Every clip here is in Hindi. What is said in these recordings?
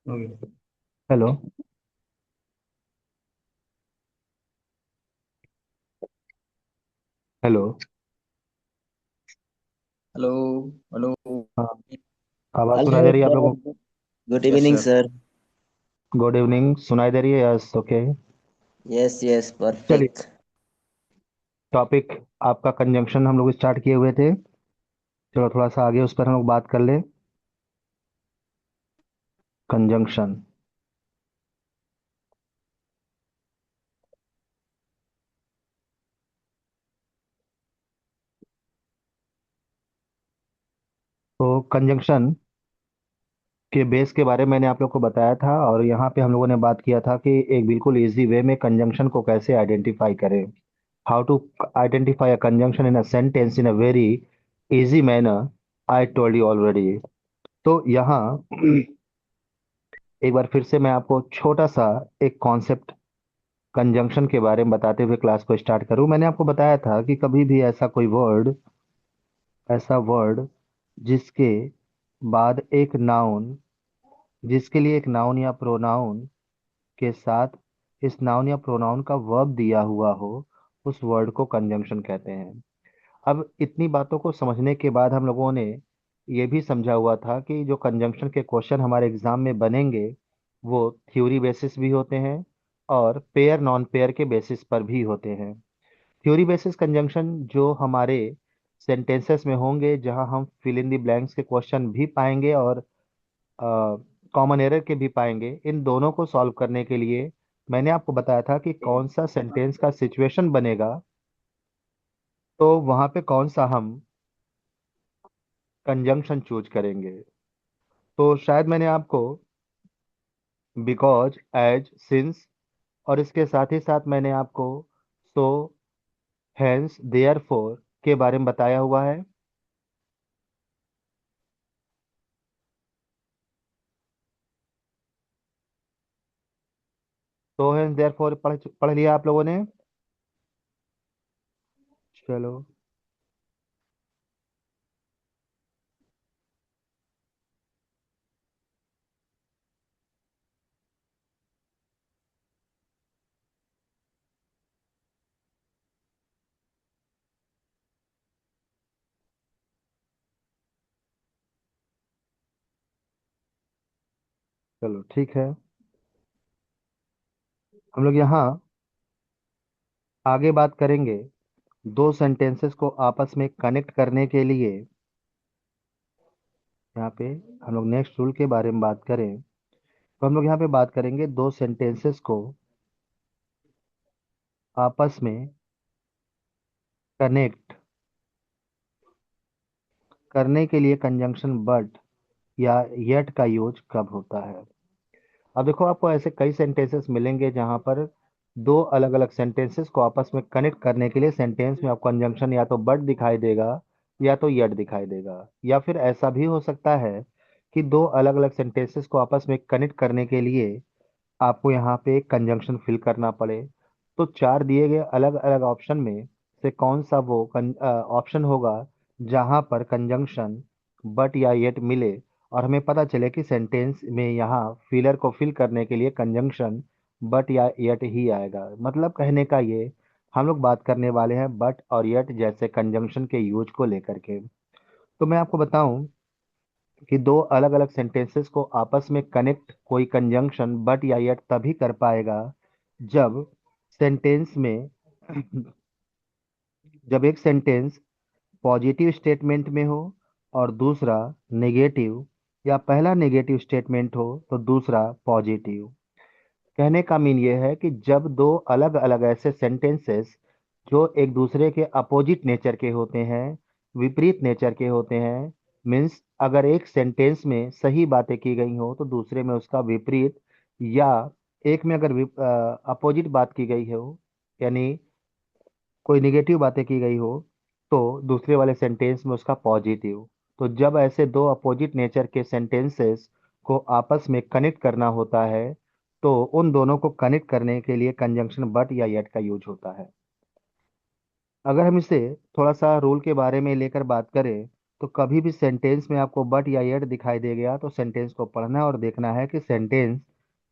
Okay. Hello. Hello. Hello. Hello. हाँ, आवाज़ सुनाई हेलो दे रही है आप लोगों sir. Good yes evening sir. Sir. Good evening, सुनाई दे रही है? Yes, okay. यस यस चलिए, परफेक्ट। टॉपिक आपका कंजंक्शन हम लोग स्टार्ट किए हुए थे। चलो थोड़ा सा आगे उस पर हम लोग बात कर ले। कंजंक्शन। तो कंजंक्शन के बेस के बारे में मैंने आप लोग को बताया था, और यहाँ पे हम लोगों ने बात किया था कि एक बिल्कुल इजी वे में कंजंक्शन को कैसे आइडेंटिफाई करें। How to identify a conjunction in a sentence in a very easy manner. I told you already. तो यहाँ एक बार फिर से मैं आपको छोटा सा एक कॉन्सेप्ट कंजंक्शन के बारे में बताते हुए क्लास को स्टार्ट करूं। मैंने आपको बताया था कि कभी भी ऐसा वर्ड जिसके बाद एक नाउन, जिसके लिए एक नाउन या प्रोनाउन के साथ इस नाउन या प्रोनाउन का वर्ब दिया हुआ हो, उस वर्ड को कंजंक्शन कहते हैं। अब इतनी बातों को समझने के बाद हम लोगों ने ये भी समझा हुआ था कि जो कंजंक्शन के क्वेश्चन हमारे एग्जाम में बनेंगे वो थ्योरी बेसिस भी होते हैं और पेयर नॉन पेयर के बेसिस पर भी होते हैं। थ्योरी बेसिस कंजंक्शन जो हमारे सेंटेंसेस में होंगे, जहां हम फिल इन द ब्लैंक्स के क्वेश्चन भी पाएंगे और कॉमन एरर के भी पाएंगे। इन दोनों को सॉल्व करने के लिए मैंने आपको बताया था कि कौन सा सेंटेंस का सिचुएशन बनेगा, तो वहां पे कौन सा हम कंजंक्शन चूज करेंगे। तो शायद मैंने आपको बिकॉज, एज, सिंस और इसके साथ ही साथ मैंने आपको सो, हेंस, देयरफॉर के बारे में बताया हुआ है। सो, हेंस, देयरफॉर पढ़ पढ़ लिया आप लोगों ने? चलो। चलो ठीक है। हम लोग यहाँ आगे बात करेंगे दो सेंटेंसेस को आपस में कनेक्ट करने के लिए। यहाँ पे हम लोग नेक्स्ट रूल के बारे में बात करें तो हम लोग यहाँ पे बात करेंगे दो सेंटेंसेस को आपस में कनेक्ट करने के लिए कंजंक्शन बट या येट का यूज कब होता है। अब देखो, आपको ऐसे कई सेंटेंसेस मिलेंगे जहां पर दो अलग अलग सेंटेंसेस को आपस में कनेक्ट करने के लिए सेंटेंस में आपको कंजंक्शन या तो बट दिखाई देगा या तो यट दिखाई देगा। या फिर ऐसा भी हो सकता है कि दो अलग अलग सेंटेंसेस को आपस में कनेक्ट करने के लिए आपको यहाँ पे एक कंजंक्शन फिल करना पड़े। तो चार दिए गए अलग अलग ऑप्शन में से कौन सा वो ऑप्शन होगा जहां पर कंजंक्शन बट या येट मिले और हमें पता चले कि सेंटेंस में यहाँ फिलर को फिल करने के लिए कंजंक्शन बट या येट ही आएगा। मतलब कहने का ये, हम लोग बात करने वाले हैं बट और येट जैसे कंजंक्शन के यूज को लेकर के। तो मैं आपको बताऊं कि दो अलग अलग सेंटेंसेस को आपस में कनेक्ट कोई कंजंक्शन बट या यट तभी कर पाएगा जब सेंटेंस में जब एक सेंटेंस पॉजिटिव स्टेटमेंट में हो और दूसरा नेगेटिव, या पहला नेगेटिव स्टेटमेंट हो तो दूसरा पॉजिटिव। कहने का मीन ये है कि जब दो अलग अलग ऐसे सेंटेंसेस जो एक दूसरे के अपोजिट नेचर के होते हैं, विपरीत नेचर के होते हैं, मीन्स अगर एक सेंटेंस में सही बातें की गई हो तो दूसरे में उसका विपरीत, या एक में अगर अपोजिट बात की गई हो, यानी कोई निगेटिव बातें की गई हो, तो दूसरे वाले सेंटेंस में उसका पॉजिटिव। तो जब ऐसे दो अपोजिट नेचर के सेंटेंसेस को आपस में कनेक्ट करना होता है तो उन दोनों को कनेक्ट करने के लिए कंजंक्शन बट या यट का यूज होता है। अगर हम इसे थोड़ा सा रूल के बारे में लेकर बात करें तो कभी भी सेंटेंस में आपको बट या येट दिखाई दे गया तो सेंटेंस को पढ़ना है और देखना है कि सेंटेंस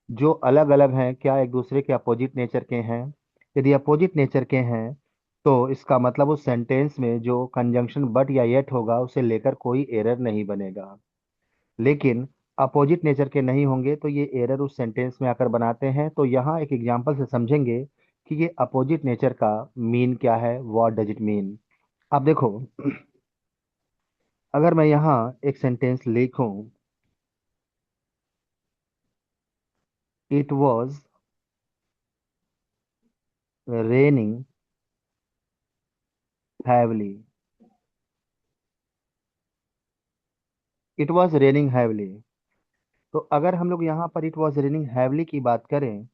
जो अलग अलग हैं क्या एक दूसरे के अपोजिट नेचर के हैं। यदि अपोजिट नेचर के हैं तो इसका मतलब उस सेंटेंस में जो कंजंक्शन बट या येट होगा उसे लेकर कोई एरर नहीं बनेगा। लेकिन अपोजिट नेचर के नहीं होंगे तो ये एरर उस सेंटेंस में आकर बनाते हैं। तो यहाँ एक एग्जांपल से समझेंगे कि ये अपोजिट नेचर का मीन क्या है, व्हाट डज इट मीन। अब देखो, अगर मैं यहाँ एक सेंटेंस लिखूं, it was raining heavily, it was raining heavily. तो अगर हम लोग यहाँ पर इट वॉज रेनिंग हैवली की बात करें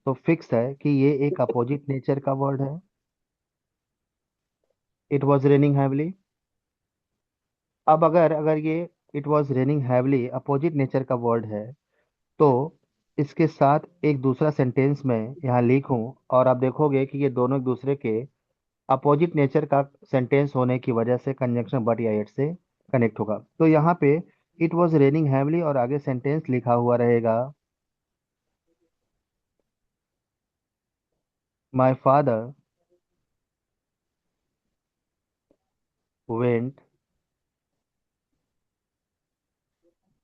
तो फिक्स है कि ये एक अपोजिट नेचर का वर्ड है। It was raining heavily. अब अगर अगर ये it was raining heavily opposite nature का वर्ड है तो इसके साथ एक दूसरा सेंटेंस मैं यहाँ लिखूं और आप देखोगे कि ये दोनों एक दूसरे के अपोजिट नेचर का सेंटेंस होने की वजह से कंजंक्शन बट या एट से कनेक्ट होगा। तो यहाँ पे इट वॉज रेनिंग हैवली और आगे सेंटेंस लिखा हुआ रहेगा, my father went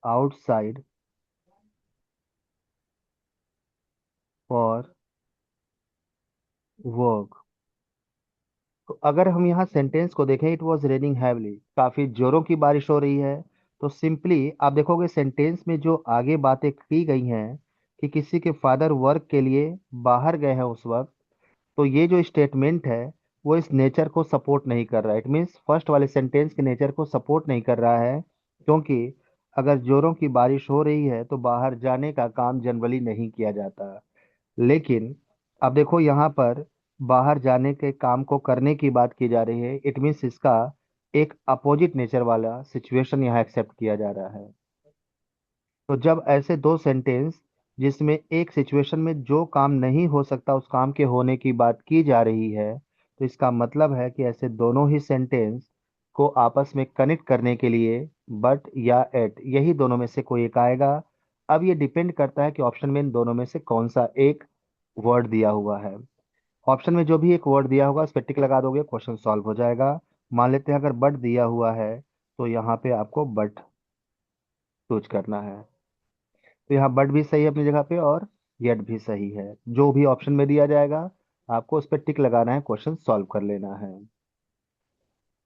outside for work. तो अगर हम यहाँ सेंटेंस को देखें, इट वॉज रेनिंग हैवली, काफी जोरों की बारिश हो रही है, तो सिंपली आप देखोगे सेंटेंस में जो आगे बातें की गई हैं कि किसी के फादर वर्क के लिए बाहर गए हैं उस वक्त, तो ये जो स्टेटमेंट है वो इस नेचर को सपोर्ट नहीं कर रहा है। इट मीन्स फर्स्ट वाले सेंटेंस के नेचर को सपोर्ट नहीं कर रहा है, क्योंकि अगर जोरों की बारिश हो रही है तो बाहर जाने का काम जनरली नहीं किया जाता। लेकिन अब देखो यहाँ पर बाहर जाने के काम को करने की बात की जा रही है। इट मीन्स इसका एक अपोजिट नेचर वाला सिचुएशन यहाँ एक्सेप्ट किया जा रहा है। तो जब ऐसे दो सेंटेंस जिसमें एक सिचुएशन में जो काम नहीं हो सकता उस काम के होने की बात की जा रही है, तो इसका मतलब है कि ऐसे दोनों ही सेंटेंस को आपस में कनेक्ट करने के लिए बट या एट यही दोनों में से कोई एक आएगा। अब ये डिपेंड करता है कि ऑप्शन में इन दोनों में से कौन सा एक वर्ड दिया हुआ है। ऑप्शन में जो भी एक वर्ड दिया होगा उस पर टिक लगा दोगे, क्वेश्चन सॉल्व हो जाएगा। मान लेते हैं अगर बट दिया हुआ है तो यहाँ पे आपको बट चूज करना है। तो यहाँ बट भी सही है अपनी जगह पे और येट भी सही है। जो भी ऑप्शन में दिया जाएगा आपको उस पर टिक लगाना है, क्वेश्चन सॉल्व कर लेना है।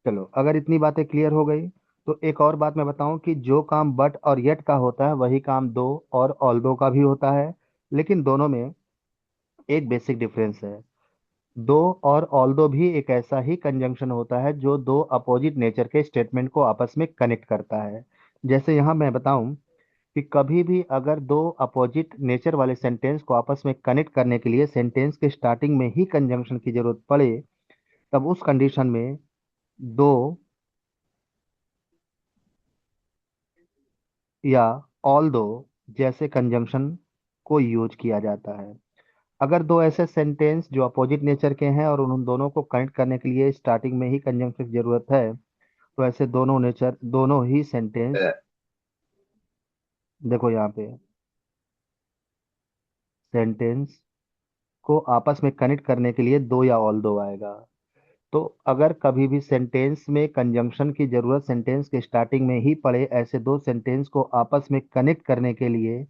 चलो, अगर इतनी बातें क्लियर हो गई तो एक और बात मैं बताऊं कि जो काम बट और येट का होता है वही काम दो और ऑल दो का भी होता है। लेकिन दोनों में एक बेसिक डिफरेंस है। दो और ऑल्दो भी एक ऐसा ही कंजंक्शन होता है जो दो अपोजिट नेचर के स्टेटमेंट को आपस में कनेक्ट करता है। जैसे यहाँ मैं बताऊं कि कभी भी अगर दो अपोजिट नेचर वाले सेंटेंस को आपस में कनेक्ट करने के लिए सेंटेंस के स्टार्टिंग में ही कंजंक्शन की जरूरत पड़े, तब उस कंडीशन में दो या ऑल दो जैसे कंजंक्शन को यूज किया जाता है। अगर दो ऐसे सेंटेंस जो अपोजिट नेचर के हैं और उन दोनों को कनेक्ट करने के लिए स्टार्टिंग में ही कंजंक्शन की जरूरत है, तो ऐसे दोनों ही सेंटेंस, देखो यहाँ पे सेंटेंस को आपस में कनेक्ट करने के लिए दो या ऑल दो आएगा। तो अगर कभी भी सेंटेंस में कंजंक्शन की जरूरत सेंटेंस के स्टार्टिंग में ही पड़े ऐसे दो सेंटेंस को आपस में कनेक्ट करने के लिए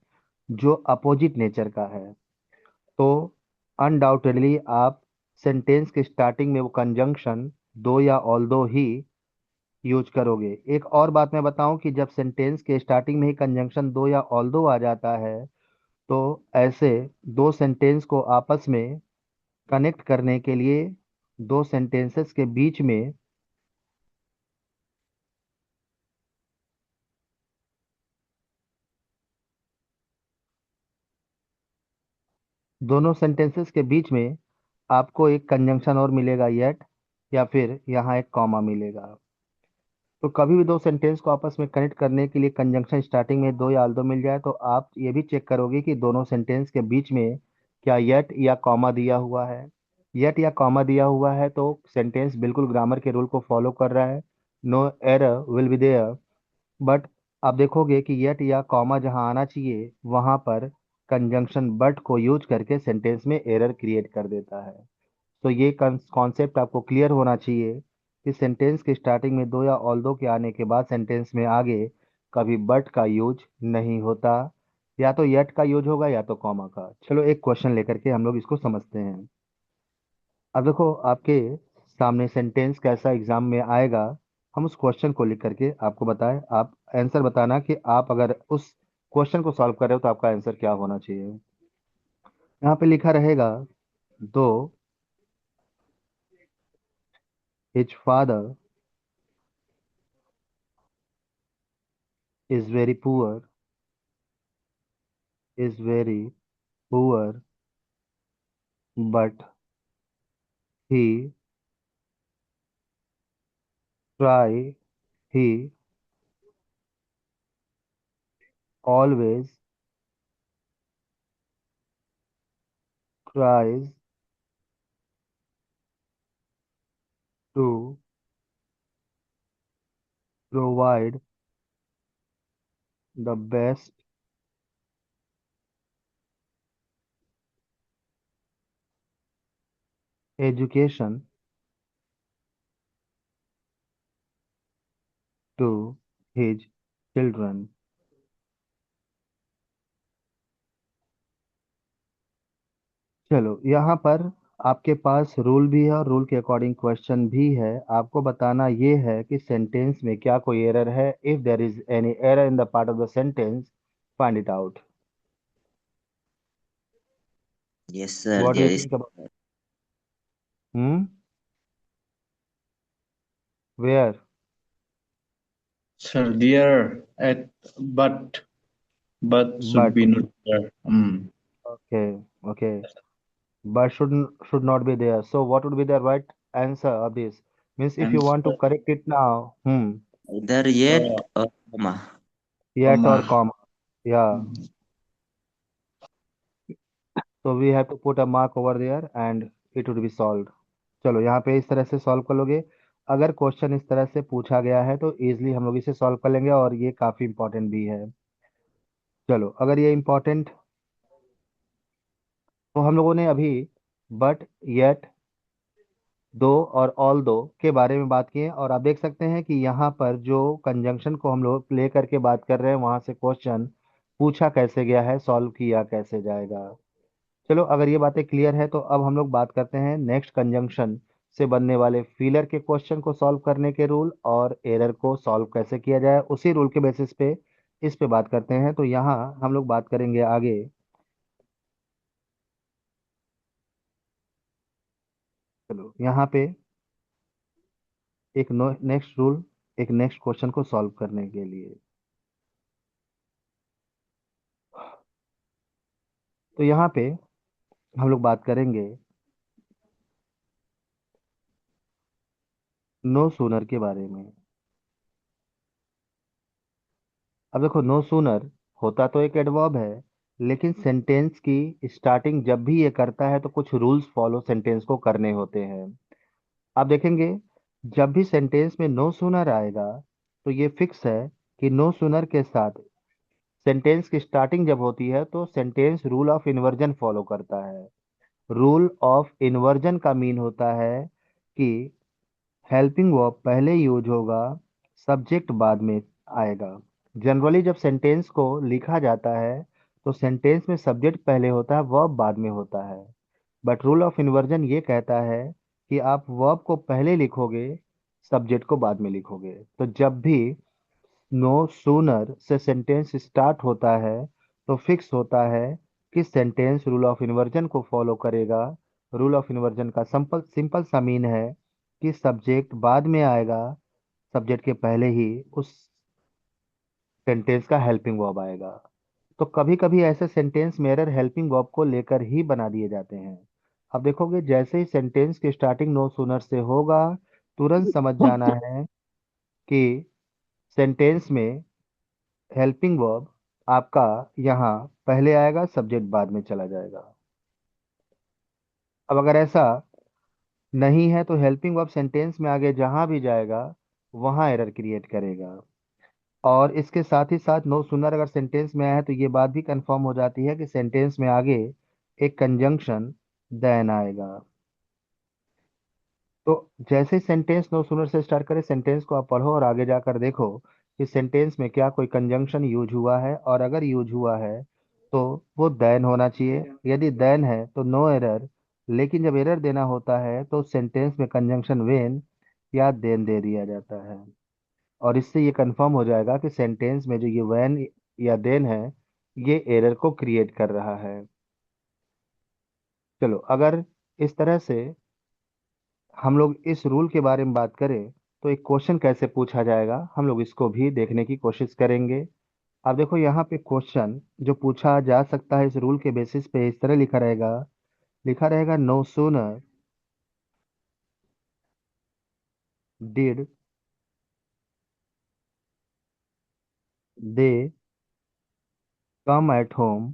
जो अपोजिट नेचर का है, तो अनडाउटेडली आप सेंटेंस के स्टार्टिंग में वो कंजंक्शन दो या ऑल दो ही यूज करोगे। एक और बात मैं बताऊं कि जब सेंटेंस के स्टार्टिंग में ही कंजंक्शन दो या ऑल दो आ जाता है तो ऐसे दो सेंटेंस को आपस में कनेक्ट करने के लिए दो सेंटेंसेस के बीच में दोनों सेंटेंसेस के बीच में आपको एक कंजंक्शन और मिलेगा, येट, या फिर यहाँ एक कॉमा मिलेगा। तो कभी भी दो सेंटेंस को आपस में कनेक्ट करने के लिए कंजंक्शन स्टार्टिंग में दो या दो मिल जाए तो आप ये भी चेक करोगे कि दोनों सेंटेंस के बीच में क्या येट या कॉमा दिया हुआ है। येट या कॉमा दिया हुआ है तो सेंटेंस बिल्कुल ग्रामर के रूल को फॉलो कर रहा है। No error will be there. But आप देखोगे कि यट या कॉमा जहां आना चाहिए वहां पर कंजंक्शन बट को यूज करके सेंटेंस में एरर क्रिएट कर देता है। तो ये कॉन्सेप्ट आपको क्लियर होना चाहिए कि सेंटेंस के स्टार्टिंग में दो या ऑल दो के आने के बाद सेंटेंस में आगे कभी बट का यूज नहीं होता, या तो यट का यूज होगा या तो कॉमा का। चलो एक क्वेश्चन लेकर के हम लोग इसको समझते हैं। अब देखो आपके सामने सेंटेंस कैसा एग्जाम में आएगा, हम उस क्वेश्चन को लिख करके आपको बताएं, आप आंसर बताना कि आप अगर उस क्वेश्चन को सॉल्व कर रहे हो तो आपका आंसर क्या होना चाहिए। यहाँ पे लिखा रहेगा, दो his father is very poor, is very poor, but he try, he always tries to provide the best education to his children। चलो यहाँ पर आपके पास रूल भी है और रूल के अकॉर्डिंग क्वेश्चन भी है। आपको बताना ये है कि सेंटेंस में क्या कोई एरर है। If there is any error in the part of the sentence, find it out. Yes, sir. What do There you is. Think about? Hmm. Where? Sir, there at but should but? be not there. Okay, okay, but should not be there. So what would be the right answer of this? Means if you And want to correct it now, Either yet uh, or comma. yet or comma. comma. Yeah. Mm. So we have to put a mark over there and it would be solved. चलो यहाँ पे इस तरह से सॉल्व कर लोगे। अगर क्वेश्चन इस तरह से पूछा गया है तो इजीली हम लोग इसे सॉल्व कर लेंगे और ये काफी इंपॉर्टेंट भी है। चलो अगर ये इंपॉर्टेंट, तो हम लोगों ने अभी बट, येट, दो और ऑल दो के बारे में बात की है, और आप देख सकते हैं कि यहाँ पर जो कंजंक्शन को हम लोग ले करके बात कर रहे हैं वहां से क्वेश्चन पूछा कैसे गया है, सॉल्व किया कैसे जाएगा। चलो अगर ये बातें क्लियर है तो अब हम लोग बात करते हैं नेक्स्ट कंजंक्शन से बनने वाले फिलर के क्वेश्चन को सॉल्व करने के रूल और एरर को सॉल्व कैसे किया जाए उसी रूल के बेसिस पे इस पे बात करते हैं। तो यहाँ हम लोग बात करेंगे आगे। चलो यहाँ पे एक नेक्स्ट रूल, एक नेक्स्ट क्वेश्चन को सॉल्व करने के लिए। तो यहाँ पे हम लोग बात करेंगे नो सूनर के बारे में। अब देखो नो सूनर होता तो एक एडवर्ब है, लेकिन सेंटेंस की स्टार्टिंग जब भी ये करता है तो कुछ रूल्स फॉलो सेंटेंस को करने होते हैं। आप देखेंगे जब भी सेंटेंस में नो सूनर आएगा तो ये फिक्स है कि नो सूनर के साथ सेंटेंस की स्टार्टिंग जब होती है तो sentence rule of inversion follow करता है। रूल ऑफ इन्वर्जन का मीन होता है कि हेल्पिंग वर्ब पहले यूज होगा, सब्जेक्ट बाद में आएगा। जनरली जब सेंटेंस को लिखा जाता है तो सेंटेंस में सब्जेक्ट पहले होता है, वर्ब बाद में होता है। बट रूल ऑफ इन्वर्जन ये कहता है कि आप वर्ब को पहले लिखोगे, सब्जेक्ट को बाद में लिखोगे। तो जब भी नो सूनर से सेंटेंस स्टार्ट होता है तो फिक्स होता है कि सेंटेंस रूल ऑफ इन्वर्जन को फॉलो करेगा। रूल ऑफ इन्वर्जन का सिंपल सिंपल सा मीन है कि सब्जेक्ट बाद में आएगा, सब्जेक्ट के पहले ही उस सेंटेंस का हेल्पिंग वर्ब आएगा। तो कभी कभी ऐसे सेंटेंस में एरर हेल्पिंग वर्ब को लेकर ही बना दिए जाते हैं। अब देखोगे जैसे ही सेंटेंस की स्टार्टिंग नो सूनर से होगा, तुरंत समझ जाना है कि सेंटेंस में हेल्पिंग वर्ब आपका यहाँ पहले आएगा, सब्जेक्ट बाद में चला जाएगा। अब अगर ऐसा नहीं है तो हेल्पिंग वर्ब सेंटेंस में आगे जहां भी जाएगा वहां एरर क्रिएट करेगा। और इसके साथ ही साथ नो सुनर अगर सेंटेंस में आया है तो ये बात भी कंफर्म हो जाती है कि सेंटेंस में आगे एक कंजंक्शन देन आएगा। तो जैसे सेंटेंस नो सुनर से स्टार्ट करें, सेंटेंस को आप पढ़ो और आगे जाकर देखो कि सेंटेंस में क्या कोई कंजंक्शन यूज हुआ है, और अगर यूज हुआ है तो वो देन होना चाहिए। यदि देन है तो नो एरर। लेकिन जब एरर देना होता है तो सेंटेंस में कंजंक्शन वेन या देन दे दिया जाता है, और इससे ये कंफर्म हो जाएगा कि सेंटेंस में जो ये वेन या देन है ये एरर को क्रिएट कर रहा है। चलो, अगर इस तरह से हम लोग इस रूल के बारे में बात करें तो एक क्वेश्चन कैसे पूछा जाएगा, हम लोग इसको भी देखने की कोशिश करेंगे। अब देखो यहाँ पे क्वेश्चन जो पूछा जा सकता है इस रूल के बेसिस पे इस तरह लिखा रहेगा no sooner did they come at home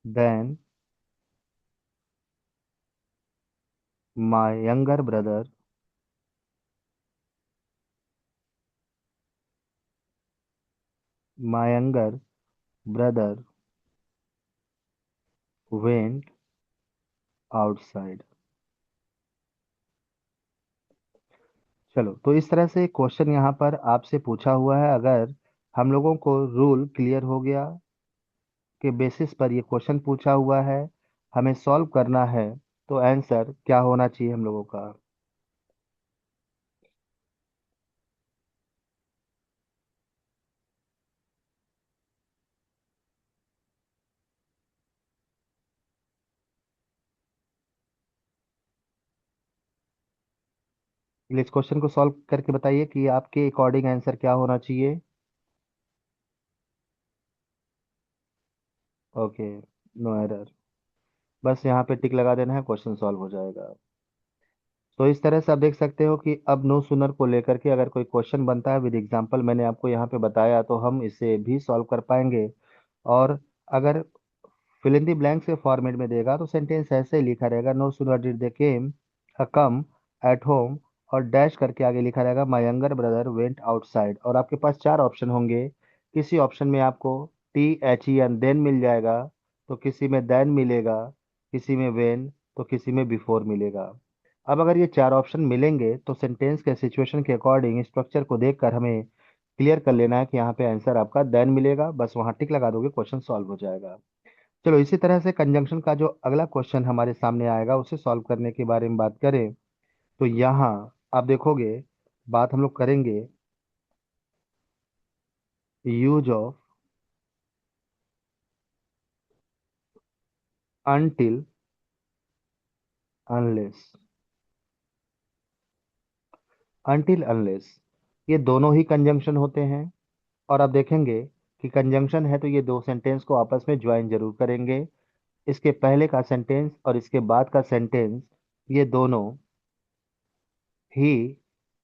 then my younger brother my younger brother went outside. चलो, तो इस तरह से क्वेश्चन यहाँ पर आपसे पूछा हुआ है। अगर हम लोगों को रूल क्लियर हो गया के बेसिस पर ये क्वेश्चन पूछा हुआ है, हमें सॉल्व करना है, तो आंसर क्या होना चाहिए हम लोगों का। इस क्वेश्चन को सॉल्व करके बताइए कि आपके अकॉर्डिंग आंसर क्या होना चाहिए। Okay, no error. बस यहाँ पे टिक लगा देना है, क्वेश्चन सॉल्व हो जाएगा। तो इस तरह से आप देख सकते हो कि अब नो सुनर को लेकर के अगर कोई क्वेश्चन बनता है विद एग्जांपल मैंने आपको यहाँ पे बताया, तो हम इसे भी सॉल्व कर पाएंगे। और अगर फिल इन द ब्लैंक्स के फॉर्मेट में देगा तो सेंटेंस ऐसे ही लिखा रहेगा no sooner did they came come at home, और डैश करके आगे लिखा रहेगा my younger brother went outside. और आपके पास चार ऑप्शन होंगे, किसी ऑप्शन में आपको T H E N then मिल जाएगा, तो किसी में देन मिलेगा, किसी में वेन, तो किसी में बिफोर मिलेगा। अब अगर ये चार ऑप्शन मिलेंगे तो सेंटेंस के सिचुएशन के अकॉर्डिंग स्ट्रक्चर को देखकर हमें क्लियर कर लेना है कि यहाँ पे आंसर आपका देन मिलेगा। बस वहां टिक लगा दोगे, क्वेश्चन सॉल्व हो जाएगा। चलो, इसी तरह से कंजंक्शन का जो अगला क्वेश्चन हमारे सामने आएगा उसे सॉल्व करने के बारे में बात करें, तो यहाँ आप देखोगे बात हम लोग करेंगे use of until unless. Until unless ये दोनों ही कंजंक्शन होते हैं, और आप देखेंगे कि कंजंक्शन है तो ये दो सेंटेंस को आपस में ज्वाइन जरूर करेंगे। इसके पहले का सेंटेंस और इसके बाद का सेंटेंस, ये दोनों ही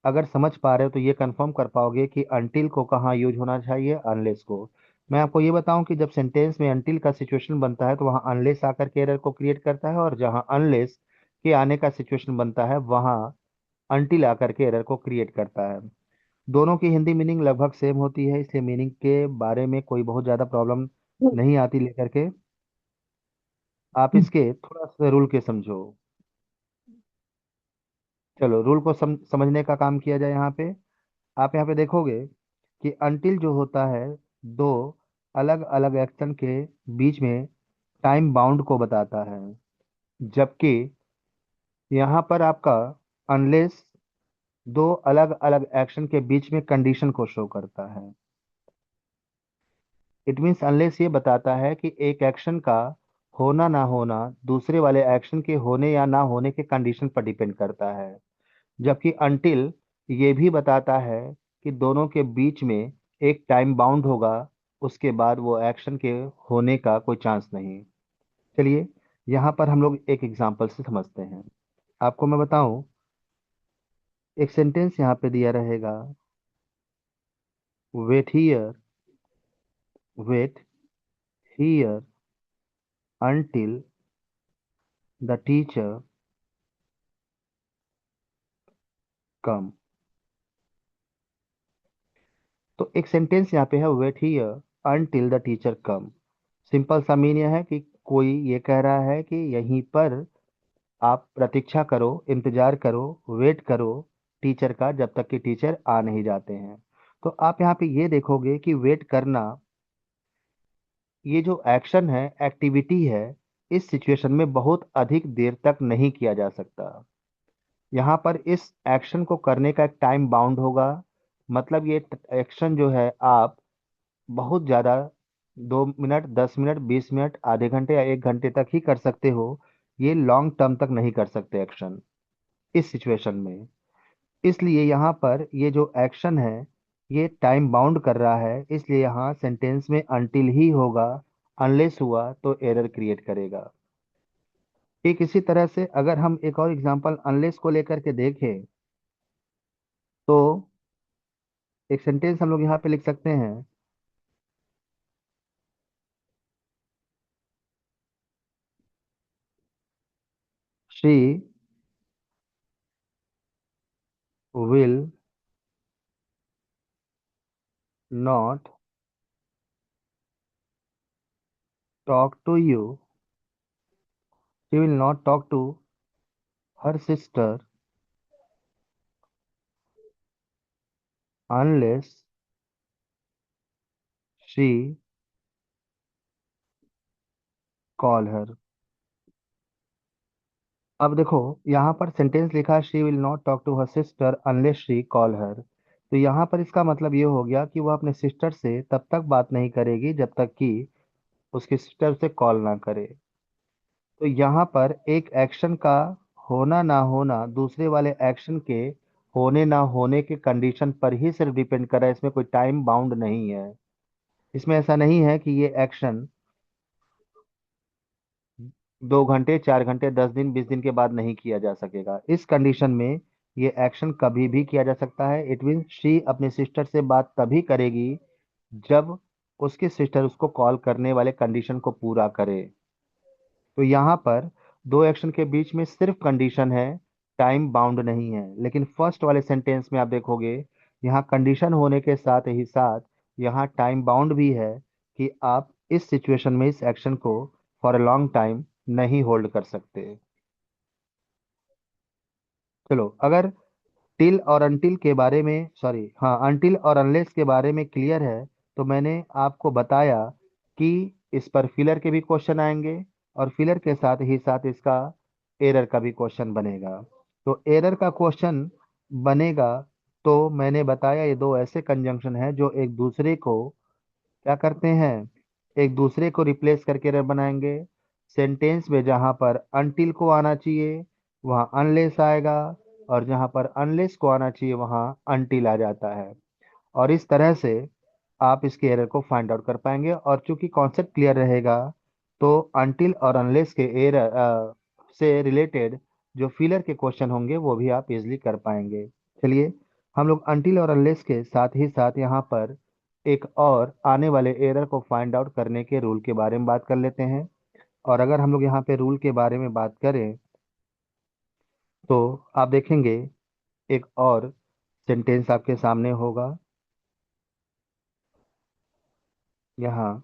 अगर समझ पा रहे हो तो ये कंफर्म कर पाओगे कि अनटिल को कहाँ यूज होना चाहिए, अनलेस को। मैं आपको ये बताऊं कि जब सेंटेंस में अनटिल का सिचुएशन बनता है तो वहाँ अनलेस आकर के एरर को क्रिएट करता है, और जहाँ अनलेस के आने का सिचुएशन बनता है वहाँ अनटिल आकर के एरर को क्रिएट करता है। दोनों की हिंदी मीनिंग लगभग सेम होती है, इसलिए मीनिंग के बारे में कोई बहुत ज़्यादा प्रॉब्लम नहीं आती लेकर के। आप इसके थोड़ा सा रूल के समझो। चलो, रूल को समझने का काम किया जाए यहाँ पे। आप यहाँ पे देखोगे कि अनटिल जो होता है दो अलग अलग एक्शन के बीच में टाइम बाउंड को बताता है, जबकि यहाँ पर आपका अनलेस दो अलग अलग एक्शन के बीच में कंडीशन को शो करता है। इट मीन्स अनलेस ये बताता है कि एक एक्शन का होना ना होना दूसरे वाले एक्शन के होने या ना होने के कंडीशन पर डिपेंड करता है, जबकि अनटिल ये भी बताता है कि दोनों के बीच में एक टाइम बाउंड होगा, उसके बाद वो एक्शन के होने का कोई चांस नहीं। चलिए, यहाँ पर हम लोग एक एग्जांपल से समझते हैं। आपको मैं बताऊं, एक सेंटेंस यहाँ पे दिया रहेगा wait here wait here until the teacher come. तो एक सेंटेंस यहाँ पे है, wait here until the teacher come. Simple सा मीन यह है कि कोई ये कह रहा है कि यहीं पर आप प्रतीक्षा करो, इंतजार करो, वेट करो टीचर का, जब तक कि टीचर आ नहीं जाते हैं। तो आप यहाँ पे ये देखोगे कि वेट करना, ये जो एक्शन है, एक्टिविटी है, इस सिचुएशन में बहुत अधिक देर तक नहीं किया जा सकता। यहाँ पर इस एक्शन को करने का एक टाइम बाउंड होगा। मतलब ये एक्शन जो है आप बहुत ज्यादा 2 मिनट, 10 मिनट, 20 मिनट, आधे घंटे या 1 घंटे तक ही कर सकते हो। ये लॉन्ग टर्म तक नहीं कर सकते एक्शन इस सिचुएशन में। इसलिए यहाँ पर ये जो एक्शन है, ये टाइम बाउंड कर रहा है, इसलिए यहाँ सेंटेंस में अनटिल ही होगा। अनलेस हुआ तो एरर क्रिएट करेगा। एक इसी तरह से अगर हम एक और एग्जांपल अनलेस को लेकर के देखें, तो एक सेंटेंस हम लोग यहाँ पे लिख सकते हैं, she will not talk to you, she will not talk to her sister unless she call her. अब देखो, यहाँ पर सेंटेंस लिखा she will not talk to her sister unless she call her. तो यहाँ पर इसका मतलब ये हो गया कि वह अपने सिस्टर से तब तक बात नहीं करेगी जब तक कि उसकी सिस्टर से कॉल ना करे। तो यहाँ पर एक एक्शन का होना ना होना दूसरे वाले एक्शन के होने ना होने के कंडीशन पर ही सिर्फ डिपेंड कर रहा है। इसमें कोई टाइम बाउंड नहीं है। इसमें ऐसा नहीं है कि ये एक्शन 2 घंटे, 4 घंटे, 10 दिन, 20 दिन के बाद नहीं किया जा सकेगा। इस कंडीशन में ये एक्शन कभी भी किया जा सकता है। इट मीन शी अपनी सिस्टर से बात तभी करेगी जब उसकी सिस्टर उसको कॉल करने वाले कंडीशन को पूरा करे। तो यहाँ पर दो एक्शन के बीच में सिर्फ कंडीशन है, टाइम बाउंड नहीं है। लेकिन फर्स्ट वाले सेंटेंस में आप देखोगे, यहाँ कंडीशन होने के साथ ही साथ यहाँ टाइम बाउंड भी है कि आप इस सिचुएशन में इस एक्शन को फॉर अ लॉन्ग टाइम नहीं होल्ड कर सकते। चलो, अगर टिल और अनटिल के बारे में, सॉरी हाँ, अनटिल और अनलेस के बारे में क्लियर है, तो मैंने आपको बताया कि इस पर फिलर के भी क्वेश्चन आएंगे और फिलर के साथ ही साथ इसका एरर का भी क्वेश्चन बनेगा। तो एरर का क्वेश्चन बनेगा, तो मैंने बताया ये दो ऐसे कंजंक्शन हैं जो एक दूसरे को क्या करते हैं, एक दूसरे को रिप्लेस करके एरर बनाएंगे। सेंटेंस में जहां पर अनटिल को आना चाहिए वहां अनलेस आएगा, और जहां पर अनलेस को आना चाहिए वहां अनटिल आ जाता है। और इस तरह से आप इसके एरर को फाइंड आउट कर पाएंगे। और चूंकि कॉन्सेप्ट क्लियर रहेगा, तो अनटिल और अनलेस के एरर से रिलेटेड जो फिलर के क्वेश्चन होंगे वो भी आप इजिली कर पाएंगे। चलिए, हम लोग अनटिल और अनलेस के साथ ही साथ यहाँ पर एक और आने वाले एरर को फाइंड आउट करने के रूल के बारे में बात कर लेते हैं। और अगर हम लोग यहाँ पे रूल के बारे में बात करें, तो आप देखेंगे एक और सेंटेंस आपके सामने होगा यहाँ,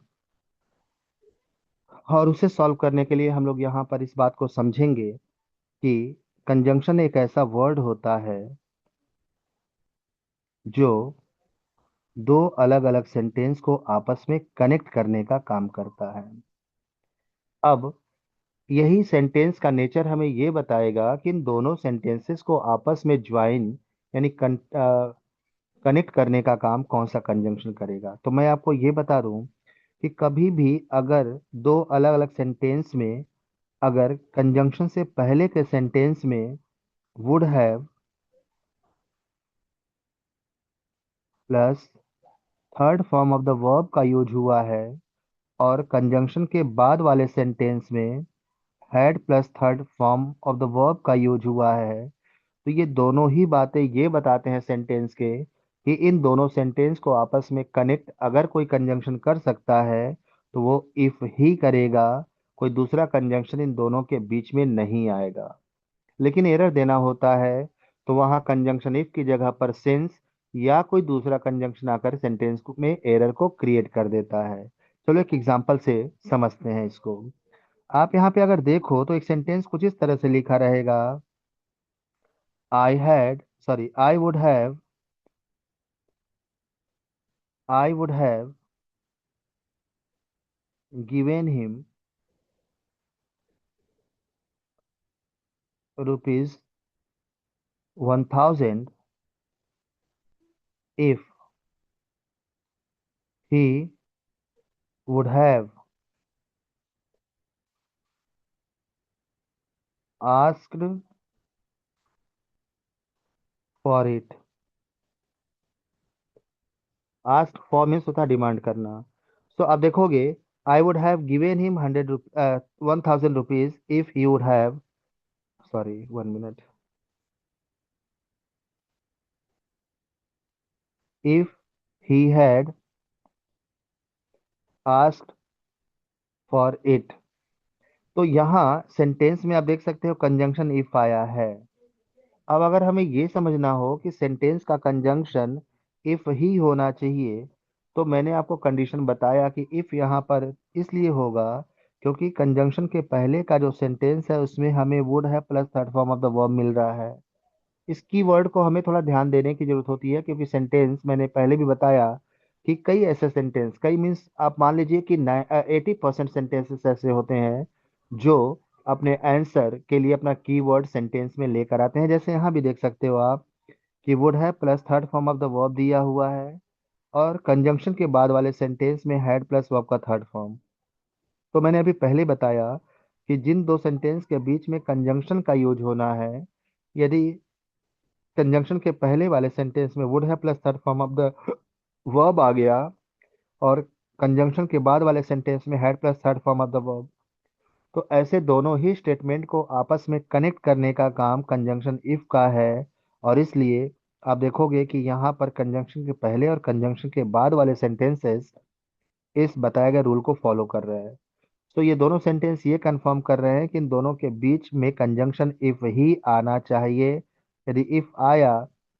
और उसे सॉल्व करने के लिए हम लोग यहाँ पर इस बात को समझेंगे कि कंजंक्शन एक ऐसा वर्ड होता है जो दो अलग अलग सेंटेंस को आपस में कनेक्ट करने का काम करता है। अब यही सेंटेंस का नेचर हमें ये बताएगा कि इन दोनों सेंटेंसेस को आपस में ज्वाइन यानी कनेक्ट करने का काम कौन सा कंजंक्शन करेगा। तो मैं आपको ये बता दूं कि कभी भी अगर दो अलग अलग सेंटेंस में अगर कंजंक्शन से पहले के सेंटेंस में would have plus third form of the verb का यूज हुआ है, और कंजंक्शन के बाद वाले सेंटेंस में had plus third form of the verb का यूज हुआ है, तो ये दोनों ही बातें ये बताते हैं सेंटेंस के कि इन दोनों सेंटेंस को आपस में कनेक्ट अगर कोई कंजंक्शन कर सकता है तो वो इफ ही करेगा। कोई दूसरा कंजंक्शन इन दोनों के बीच में नहीं आएगा। लेकिन एरर देना होता है तो वहां कंजंक्शन इफ की जगह पर सिंस या कोई दूसरा कंजंक्शन आकर सेंटेंस में एरर को क्रिएट कर देता है। चलो एक एग्जांपल से समझते हैं इसको। आप यहाँ पे अगर देखो तो एक सेंटेंस कुछ इस तरह से लिखा रहेगा, I would have given him rupees 1000 if he would have asked for it। Ask for means होता है डिमांड करना। सो आप देखोगे, I would have given him 1000 rupees if he would have, sorry 1 minute, if he had asked for it. तो यहाँ सेंटेंस में आप देख सकते हो कंजंक्शन इफ आया है। अब अगर हमें ये समझना हो कि सेंटेंस का कंजंक्शन इफ ही होना चाहिए, तो मैंने आपको कंडीशन बताया कि इफ यहाँ पर इसलिए होगा क्योंकि कंजंक्शन के पहले का जो सेंटेंस है उसमें हमें वुड है plus third form of the verb मिल रहा है। इस कीवर्ड को हमें थोड़ा ध्यान देने की जरूरत होती है, क्योंकि सेंटेंस मैंने पहले भी बताया कि कई ऐसे सेंटेंस, कई मीन्स आप मान लीजिए कि 80% सेंटेंसेस ऐसे होते हैं जो अपने आंसर के लिए अपना कीवर्ड सेंटेंस में लेकर आते हैं। जैसे यहाँ भी देख सकते हो आप कि वुड है plus third form of the verb दिया हुआ है, और कंजंक्शन के बाद वाले सेंटेंस में हैड प्लस वर्ब का थर्ड फॉर्म। तो मैंने अभी पहले बताया कि जिन दो सेंटेंस के बीच में कंजंक्शन का यूज होना है, यदि कंजंक्शन के पहले वाले सेंटेंस में वुड है plus third form of the verb आ गया, और कंजंक्शन के बाद वाले सेंटेंस में had plus third form of the verb, तो ऐसे दोनों ही स्टेटमेंट को आपस में कनेक्ट करने का काम कंजंक्शन इफ का है। और इसलिए आप देखोगे कि यहाँ पर कंजंक्शन के पहले और कंजंक्शन के बाद वाले सेंटेंसेस इस बताए गए रूल को फॉलो कर रहे हैं। तो ये दोनों सेंटेंस ये कंफर्म कर रहे हैं कि इन दोनों के बीच में कंजंक्शन इफ ही आना चाहिए। यदि इफ आया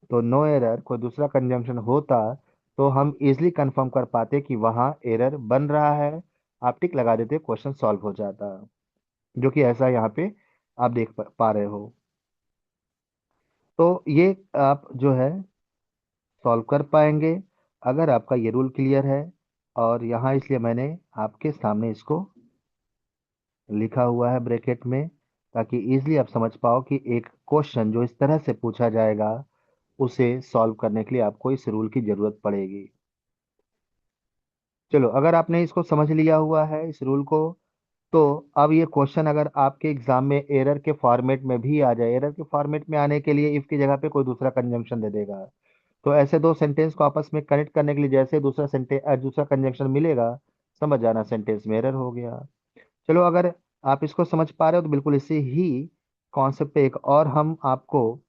तो नो एरर, कोई दूसरा कंजंक्शन होता तो हम इजिली कंफर्म कर पाते कि वहां एरर बन रहा है, आप टिक लगा देते, क्वेश्चन सॉल्व हो जाता, जो कि ऐसा यहाँ पे आप देख पा रहे हो। तो ये आप जो है सॉल्व कर पाएंगे अगर आपका ये रूल क्लियर है। और यहाँ इसलिए मैंने आपके सामने इसको लिखा हुआ है ब्रैकेट में, ताकि इजीली आप समझ पाओ कि एक क्वेश्चन जो इस तरह से पूछा जाएगा उसे सॉल्व करने के लिए आपको इस रूल की जरूरत पड़ेगी। चलो, अगर आपने इसको समझ लिया हुआ है इस रूल को, तो अब ये क्वेश्चन अगर आपके एग्जाम में एरर के फॉर्मेट में भी आ जाए, एरर के फॉर्मेट में आने के लिए इफ की जगह पे कोई दूसरा कंजंक्शन दे देगा, तो ऐसे दो सेंटेंस को आपस में कनेक्ट करने के लिए जैसे दूसरा सेंटेंस दूसरा कंजंक्शन मिलेगा, समझ जाना सेंटेंस में एरर हो गया। चलो, अगर आप इसको समझ पा रहे हो तो बिल्कुल इसी ही कॉन्सेप्ट पे एक और हम आपको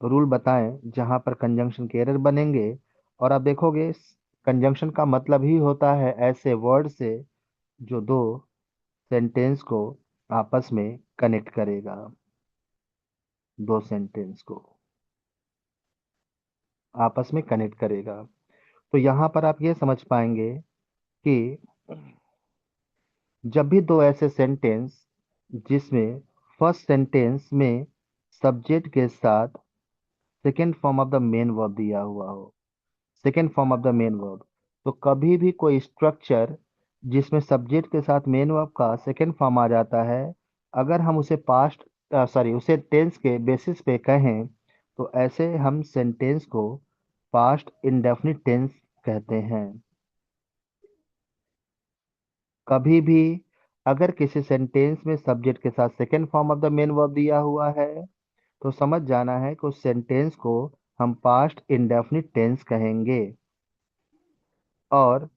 रूल बताएं जहां पर कंजंक्शन के एरर बनेंगे। और आप देखोगे कंजंक्शन का मतलब ही होता है ऐसे वर्ड से जो दो सेंटेंस को आपस में कनेक्ट करेगा, दो सेंटेंस को आपस में कनेक्ट करेगा। तो यहाँ पर आप ये समझ पाएंगे कि जब भी दो ऐसे सेंटेंस जिसमें फर्स्ट सेंटेंस में सब्जेक्ट के साथ second form of the main verb दिया हुआ हो, second form of the main verb, तो कभी भी कोई स्ट्रक्चर जिसमें सब्जेक्ट के साथ मेन वर्ब का सेकेंड फॉर्म आ जाता है, अगर हम उसे पास्ट सॉरी उसे टेंस के बेसिस पे कहें, तो ऐसे हम सेंटेंस को पास्ट इंडेफिनिट टेंस कहते हैं। कभी भी अगर किसी सेंटेंस में सब्जेक्ट के साथ second form of the main verb दिया हुआ है, तो समझ जाना है कि उस सेंटेंस को हम पास्ट इंडेफिनिट टेंस कहेंगे। और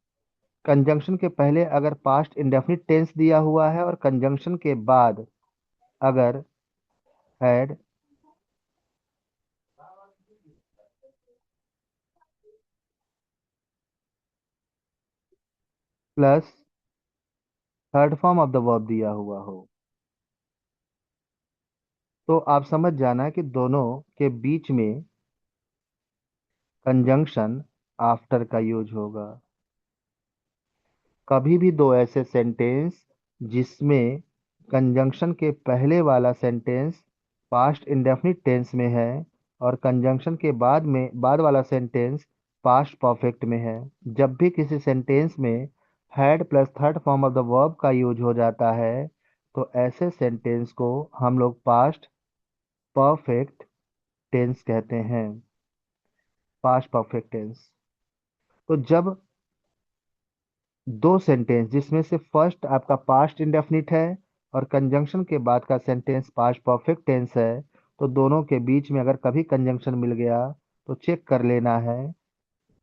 कंजंक्शन के पहले अगर पास्ट इंडेफिनिट टेंस दिया हुआ है और कंजंक्शन के बाद अगर had plus third form of the verb दिया हुआ हो, तो आप समझ जाना कि दोनों के बीच में कंजंक्शन आफ्टर का यूज होगा। कभी भी दो ऐसे सेंटेंस जिसमें कंजंक्शन के पहले वाला सेंटेंस पास्ट इंडेफिनिट टेंस में है और कंजंक्शन के बाद वाला सेंटेंस पास्ट परफेक्ट में है, जब भी किसी सेंटेंस में had plus third form of the verb का यूज हो जाता है तो ऐसे सेंटेंस को हम लोग पास्ट परफेक्ट टेंस कहते हैं। Past perfect tense. तो जब दो सेंटेंस जिसमें से फर्स्ट आपका पास्ट इंडेफिनिट है और कंजंक्शन के बाद का सेंटेंस पास्ट परफेक्ट टेंस है, तो दोनों के बीच में अगर कभी कंजंक्शन मिल गया तो चेक कर लेना है।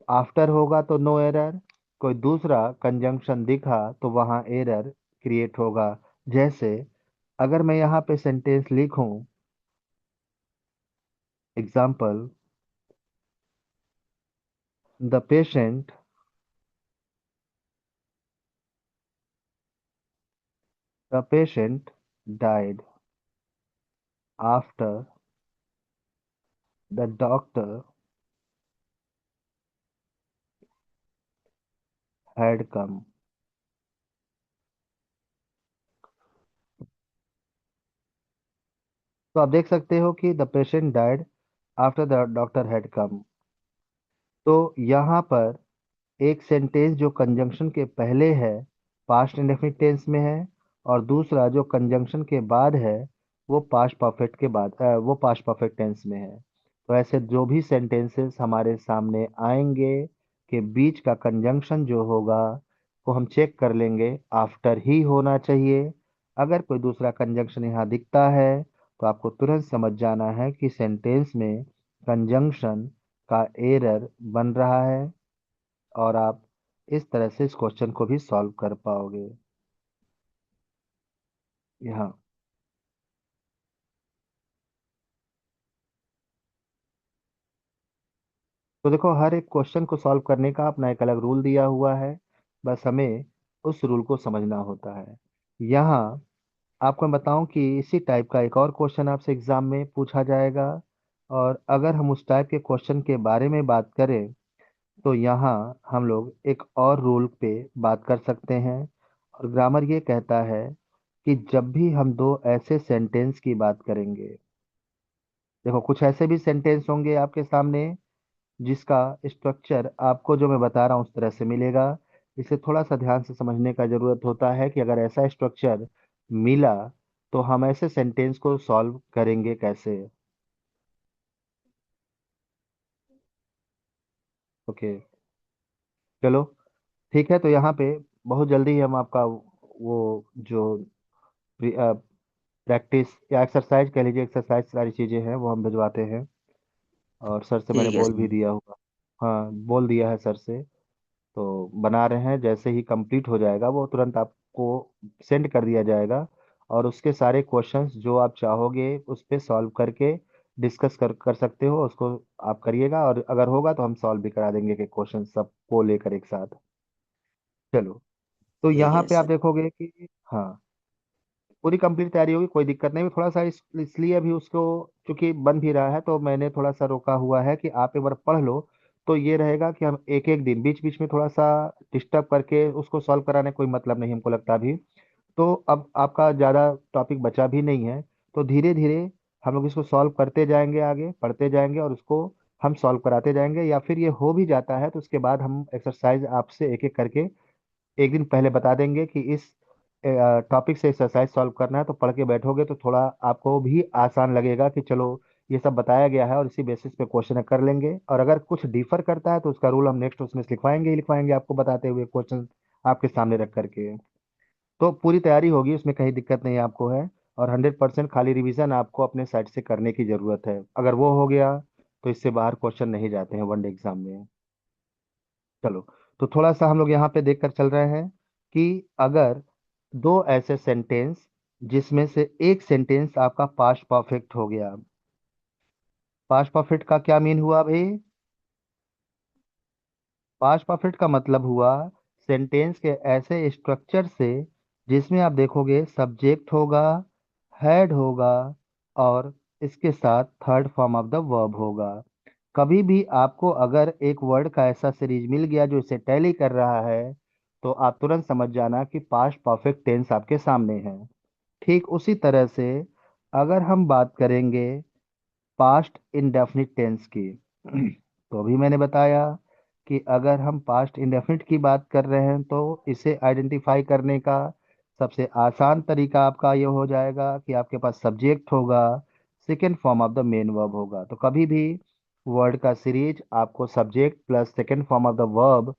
आफ्टर होगा तो नो एरर, कोई दूसरा कंजंक्शन दिखा तो वहां एरर क्रिएट होगा। जैसे अगर मैं यहाँ पे सेंटेंस लिखूं, example, the patient the patient died after the doctor had come. तो आप देख सकते हो कि the patient died after the doctor had come. तो यहाँ पर एक सेंटेंस जो कंजंक्शन के पहले है पास्ट इंडेफिनिट टेंस में है और दूसरा जो कंजंक्शन के बाद है वो पास्ट परफेक्ट के बाद वो पास्ट परफेक्ट टेंस में है। तो ऐसे जो भी सेंटेंसेस हमारे सामने आएंगे के बीच का कंजंक्शन जो होगा वो हम चेक कर लेंगे आफ्टर ही होना चाहिए। अगर कोई दूसरा कंजंक्शन यहाँ दिखता है तो आपको तुरंत समझ जाना है कि सेंटेंस में कंजंक्शन का एरर बन रहा है और आप इस तरह से इस क्वेश्चन को भी सॉल्व कर पाओगे। यहाँ तो देखो हर एक क्वेश्चन को सॉल्व करने का अपना एक अलग रूल दिया हुआ है, बस हमें उस रूल को समझना होता है। यहाँ आपको मैं बताऊं कि इसी टाइप का एक और क्वेश्चन आपसे एग्जाम में पूछा जाएगा, और अगर हम उस टाइप के क्वेश्चन के बारे में बात करें तो यहाँ हम लोग एक और रूल पे बात कर सकते हैं। और ग्रामर ये कहता है कि जब भी हम दो ऐसे सेंटेंस की बात करेंगे, देखो कुछ ऐसे भी सेंटेंस होंगे आपके सामने जिसका स्ट्रक्चर आपको जो मैं बता रहा हूँ उस तरह से मिलेगा। इसे थोड़ा सा ध्यान से समझने का जरूरत होता है कि अगर ऐसा स्ट्रक्चर मिला तो हम ऐसे सेंटेंस को सॉल्व करेंगे कैसे। ओके, चलो ठीक है। तो यहाँ पे बहुत जल्दी ही हम आपका वो जो प्रैक्टिस या एक्सरसाइज कह लीजिए, एक्सरसाइज सारी चीजें हैं वो हम भिजवाते हैं। और सर से मैंने ठीक है बोल भी सर। दिया हुआ, हाँ बोल दिया है सर से। तो बना रहे हैं, जैसे ही कंप्लीट हो जाएगा वो तुरंत आपको सेंड कर दिया जाएगा। और उसके सारे क्वेश्चंस जो आप चाहोगे उस पे सॉल्व करके डिस्कस कर सकते हो, उसको आप करिएगा और अगर होगा तो हम सॉल्व भी करा देंगे कि क्वेश्चन सबको लेकर एक साथ। चलो, तो ठीक यहाँ है पे आप सर। देखोगे कि हाँ पूरी कंप्लीट तैयारी होगी, कोई दिक्कत नहीं। थोड़ा सा इसलिए अभी उसको चूंकि बन भी रहा है तो मैंने थोड़ा सा रोका हुआ है कि आप एक बार पढ़ लो। तो ये रहेगा कि हम एक एक दिन बीच बीच में थोड़ा सा डिस्टर्ब करके उसको सॉल्व कराने कोई मतलब नहीं हमको लगता अभी। तो अब आपका ज़्यादा टॉपिक बचा भी नहीं है, तो धीरे धीरे हम लोग इसको सॉल्व करते जाएंगे, आगे पढ़ते जाएंगे और उसको हम सॉल्व कराते जाएंगे। या फिर ये हो भी जाता है तो उसके बाद हम एक्सरसाइज आपसे एक एक करके एक दिन पहले बता देंगे कि इस टॉपिक से एक्सरसाइज सॉल्व करना है, तो पढ़ के बैठोगे तो थोड़ा आपको भी आसान लगेगा कि चलो ये सब बताया गया है और इसी बेसिस पे क्वेश्चन कर लेंगे। और अगर कुछ डिफर करता है तो उसका रूल हम नेक्स्ट उसमें लिखवाएंगे ही लिखवाएंगे आपको बताते हुए क्वेश्चन आपके सामने रख करके। तो पूरी तैयारी होगी, उसमें कहीं दिक्कत नहीं आपको है। और 100% खाली रिवीजन आपको अपने साइड से करने की जरूरत है, अगर वो हो गया तो इससे बाहर क्वेश्चन नहीं जाते हैं वनडे एग्जाम में। चलो, तो थोड़ा सा हम लोग यहाँ पे देख कर चल रहे हैं कि अगर दो ऐसे सेंटेंस जिसमें से एक सेंटेंस आपका पास्ट परफेक्ट हो गया। पास्ट परफेक्ट का क्या मीन हुआ भाई? पास्ट परफेक्ट का मतलब हुआ सेंटेंस के ऐसे स्ट्रक्चर से जिसमें आप देखोगे सब्जेक्ट होगा, हेड होगा और इसके साथ third form of the verb होगा। कभी भी आपको अगर एक वर्ड का ऐसा सीरीज मिल गया जो इसे टैली कर रहा है, तो आप तुरंत समझ जाना कि पास्ट परफेक्ट टेंस आपके सामने है। ठीक उसी तरह से अगर हम बात करेंगे पास्ट इंडेफिनिट टेंस की, तो अभी मैंने बताया कि अगर हम पास्ट इंडेफिनिट की बात कर रहे हैं तो इसे आइडेंटिफाई करने का सबसे आसान तरीका आपका ये हो जाएगा कि आपके पास सब्जेक्ट होगा, second form of the main verb होगा। तो कभी भी वर्ड का सीरीज आपको subject plus second form of the verb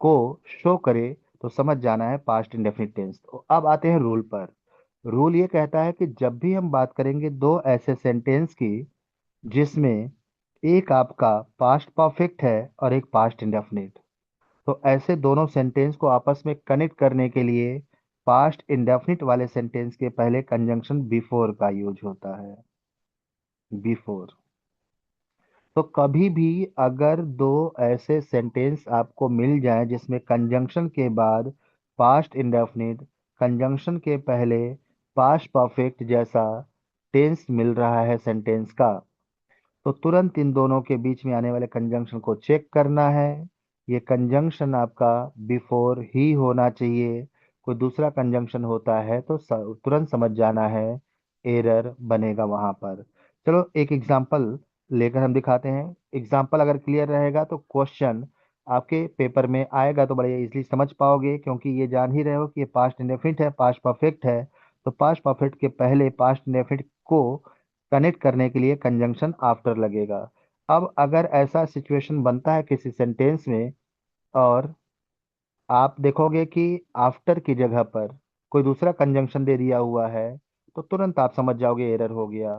को शो करे तो समझ जाना है पास्ट इंडेफिनिट टेंस। तो अब आते हैं रूल पर। रूल ये कहता है कि जब भी हम बात करेंगे दो ऐसे सेंटेंस की जिसमें एक आपका पास्ट परफेक्ट है और एक पास्ट इंडेफिनिट, तो ऐसे दोनों सेंटेंस को आपस में कनेक्ट करने के लिए पास्ट इंडेफिनिट वाले सेंटेंस के पहले कंजंक्शन बिफोर का यूज होता है। बिफोर। तो कभी भी अगर दो ऐसे सेंटेंस आपको मिल जाएं जिसमें कंजंक्शन के बाद पास्ट इंडेफिनिट, कंजंक्शन के पहले पास्ट परफेक्ट जैसा टेंस मिल रहा है सेंटेंस का, तो तुरंत इन दोनों के बीच में आने वाले कंजंक्शन को चेक करना है। ये कंजंक्शन आपका बिफोर ही होना चाहिए। कोई दूसरा कंजंक्शन होता है तो तुरंत समझ जाना है एरर बनेगा वहां पर। चलो एक एग्जांपल लेकर हम दिखाते हैं। एग्जांपल अगर क्लियर रहेगा तो क्वेश्चन आपके पेपर में आएगा तो बड़े इजीली समझ पाओगे, क्योंकि ये जान ही रहे हो कि ये पास्ट इंडेफिनिट है, पास्ट परफेक्ट है। तो पास्ट परफेक्ट के पहले पास्ट इंडेफिनिट को कनेक्ट करने के लिए कंजंक्शन आफ्टर लगेगा। अब अगर ऐसा सिचुएशन बनता है किसी सेंटेंस में और आप देखोगे कि आफ्टर की जगह पर कोई दूसरा कंजंक्शन दे दिया हुआ है, तो तुरंत आप समझ जाओगे एरर हो गया।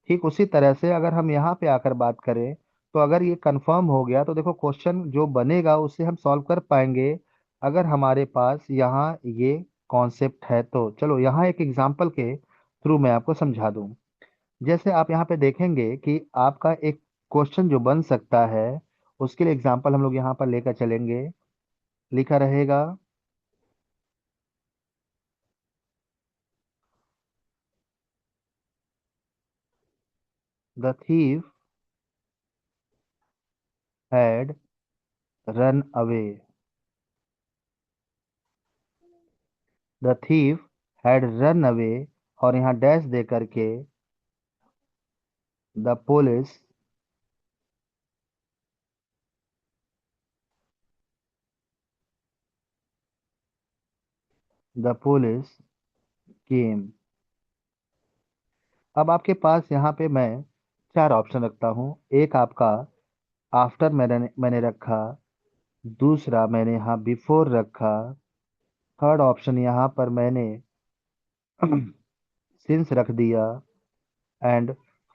ठीक उसी तरह से अगर हम यहाँ पे आकर बात करें, तो अगर ये कंफर्म हो गया तो देखो क्वेश्चन जो बनेगा उससे हम सॉल्व कर पाएंगे अगर हमारे पास यहाँ ये कॉन्सेप्ट है। तो चलो यहाँ एक एग्जांपल के थ्रू मैं आपको समझा दूं। जैसे आप यहाँ पे देखेंगे कि आपका एक क्वेश्चन जो बन सकता है, उसके लिए एग्जांपल हम लोग यहाँ पर लेकर चलेंगे। लिखा रहेगा the thief had run away. The thief had run away, और यहाँ डैश दे करके द पुलिस द पुलिस केम। अब आपके पास यहाँ पे मैं चार ऑप्शन रखता हूँ। एक आपका आफ्टर मैंने रखा, दूसरा मैंने यहाँ बिफोर रखा, थर्ड ऑप्शन यहाँ पर मैंने सिंस रख दिया, एंड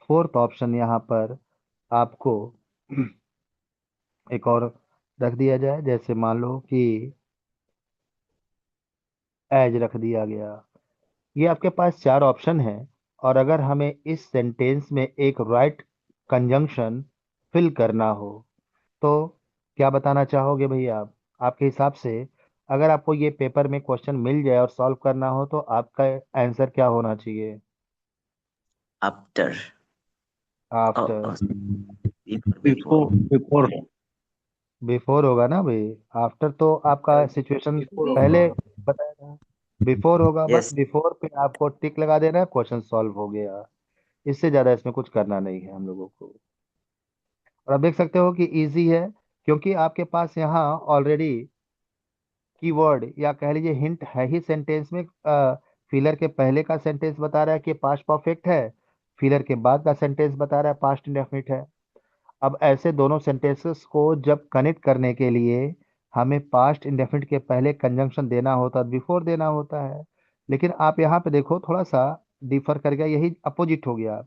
फोर्थ ऑप्शन यहाँ पर आपको एक और रख दिया जाए, जैसे मान लो कि एज रख दिया गया। ये आपके पास चार ऑप्शन है, और अगर हमें इस सेंटेंस में एक राइट कंजंक्शन फिल करना हो तो क्या बताना चाहोगे भैया आप? आपके हिसाब से अगर आपको ये पेपर में क्वेश्चन मिल जाए और सॉल्व करना हो तो आपका आंसर क्या होना चाहिए? After. Oh, after. oh, before, before. Before before before होगा ना भाई? आफ्टर तो आपका सिचुएशन बिफोर होगा। पहले बताया था। बिफोर होगा, बस Yes. बिफोर पे आपको टिक लगा देना है, क्वेश्चन सॉल्व हो गया। इससे ज्यादा इसमें कुछ करना नहीं है हम लोगों को। और आप देख सकते हो कि इजी है, क्योंकि आपके पास यहाँ ऑलरेडी कीवर्ड या कह लीजिए हिंट है ही सेंटेंस में। फिलर के पहले का सेंटेंस बता रहा है कि पास्ट परफेक्ट है, फिलर के बाद का सेंटेंस बता रहा है पास्ट इंडेफिनिट है। अब ऐसे दोनों सेंटेंसेस को जब कनेक्ट करने के लिए हमें पास्ट इंडेफिनिट के पहले कंजंक्शन देना होता है, बिफोर देना होता है। लेकिन आप यहाँ पे देखो थोड़ा सा डिफर कर गया, यही अपोजिट हो गया।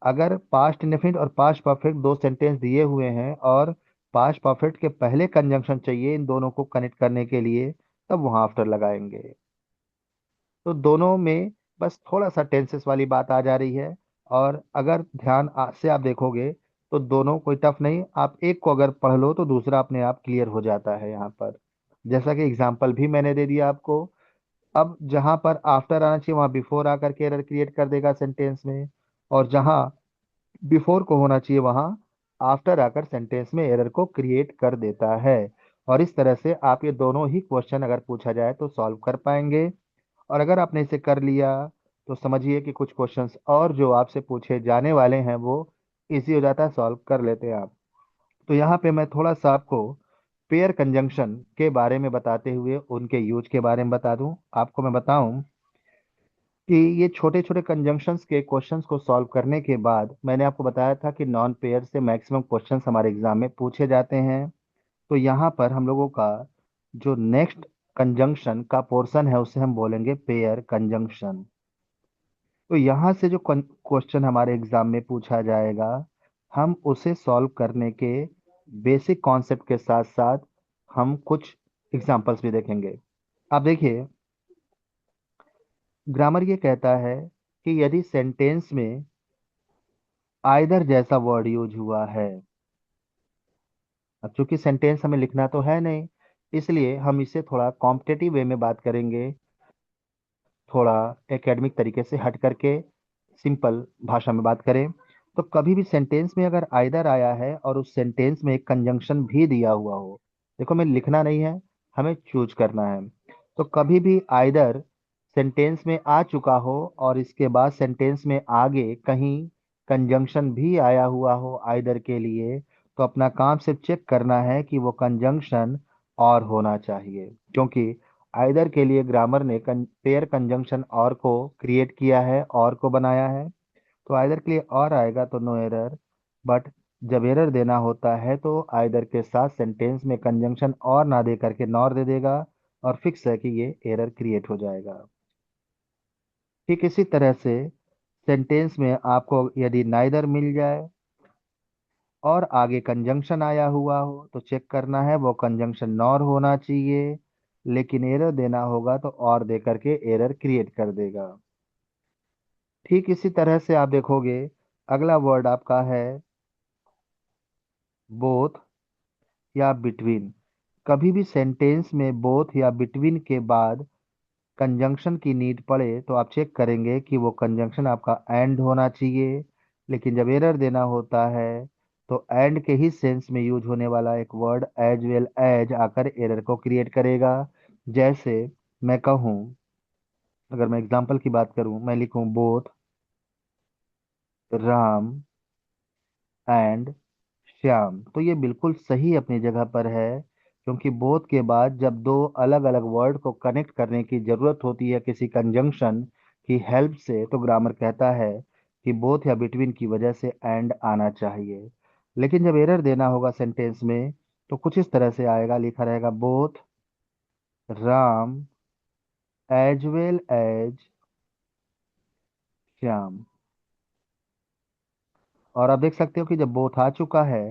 अगर पास्ट इंडेफिनिट और पास्ट परफेक्ट दो सेंटेंस दिए हुए हैं और पास्ट परफेक्ट के पहले कंजंक्शन चाहिए इन दोनों को कनेक्ट करने के लिए, तब वहां आफ्टर लगाएंगे। तो दोनों में बस थोड़ा सा टेंसेस वाली बात आ जा रही है। और अगर ध्यान से आप देखोगे तो दोनों कोई टफ नहीं, आप एक को अगर पढ़ लो तो दूसरा अपने आप क्लियर हो जाता है यहाँ पर। जैसा कि एग्जाम्पल भी मैंने दे दिया आपको। अब जहां पर आफ्टर आना चाहिए वहां बिफोर आकर के एरर क्रिएट कर देगा सेंटेंस में, और जहां बिफोर को होना चाहिए वहां आफ्टर आकर सेंटेंस में एरर को क्रिएट कर देता है। और इस तरह से आप ये दोनों ही क्वेश्चन अगर पूछा जाए तो सॉल्व कर पाएंगे। और अगर आपने इसे कर लिया तो समझिए कि कुछ क्वेश्चंस और जो आपसे पूछे जाने वाले हैं वो इजी हो जाता है, सॉल्व कर लेते हैं आप। तो यहाँ पे मैं थोड़ा सा आपको पेयर कंजंक्शन के बारे में बताते हुए उनके यूज के बारे में बता दूं। आपको मैं बताऊं कि ये छोटे छोटे कंजंक्शंस के क्वेश्चंस को सॉल्व करने के बाद मैंने आपको बताया था कि नॉन पेयर से मैक्सिमम क्वेश्चंस हमारे एग्जाम में पूछे जाते हैं। तो यहाँ पर हम लोगों का जो नेक्स्ट कंजंक्शन का पोर्शन है उसे हम बोलेंगे पेयर कंजंक्शन। तो यहाँ से जो क्वेश्चन हमारे एग्जाम में पूछा जाएगा हम उसे सॉल्व करने के बेसिक कॉन्सेप्ट के साथ साथ हम कुछ एग्जांपल्स भी देखेंगे। आप देखिए, ग्रामर ये कहता है कि यदि सेंटेंस में आइदर जैसा वर्ड यूज हुआ है। अब चूंकि सेंटेंस हमें लिखना तो है नहीं, इसलिए हम इसे थोड़ा कॉम्पिटेटिव वे में बात करेंगे, थोड़ा एकेडमिक तरीके से हट करके सिंपल भाषा में बात करें। तो कभी भी सेंटेंस में अगर आइदर आया है और उस सेंटेंस में एक कंजंक्शन भी दिया हुआ हो, देखो हमें लिखना नहीं है, हमें चूज करना है। तो कभी भी आइदर सेंटेंस में आ चुका हो और इसके बाद सेंटेंस में आगे कहीं कंजंक्शन भी आया हुआ हो आइदर के लिए, तो अपना काम सिर्फ चेक करना है कि वो कंजंक्शन और होना चाहिए। क्योंकि आइदर के लिए ग्रामर ने पेयर कंजंक्शन और को क्रिएट किया है, और को बनाया है। तो आइदर के लिए और आएगा तो नो एरर। बट जब एरर देना होता है तो आइदर के साथ सेंटेंस में कंजंक्शन और ना दे करके नॉर दे देगा, और फिक्स है कि ये एरर क्रिएट हो जाएगा। ठीक इसी तरह से सेंटेंस में आपको यदि नाइदर मिल जाए और आगे कंजंक्शन आया हुआ हो तो चेक करना है वो कंजंक्शन नॉर होना चाहिए, लेकिन एरर देना होगा तो और दे करके एरर क्रिएट कर देगा। ठीक इसी तरह से आप देखोगे, अगला वर्ड आपका है बोथ या बिटवीन। कभी भी सेंटेंस में बोथ या बिटवीन के बाद कंजंक्शन की नीड पड़े तो आप चेक करेंगे कि वो कंजंक्शन आपका एंड होना चाहिए। लेकिन जब एरर देना होता है तो एंड के ही सेंस में यूज होने वाला एक वर्ड एज वेल एज आकर एरर को क्रिएट करेगा। जैसे मैं कहूँ, अगर मैं एग्जांपल की बात करूँ, मैं लिखूं बोथ राम एंड श्याम, तो ये बिल्कुल सही अपनी जगह पर है। क्योंकि बोथ के बाद जब दो अलग अलग वर्ड को कनेक्ट करने की जरूरत होती है किसी कंजंक्शन की हेल्प से, तो ग्रामर कहता है कि बोथ या बिटवीन की वजह से एंड आना चाहिए। लेकिन जब एरर देना होगा सेंटेंस में तो कुछ इस तरह से आएगा, लिखा रहेगा both Ram as well as Shyam. और आप देख सकते हो कि जब बोथ आ चुका है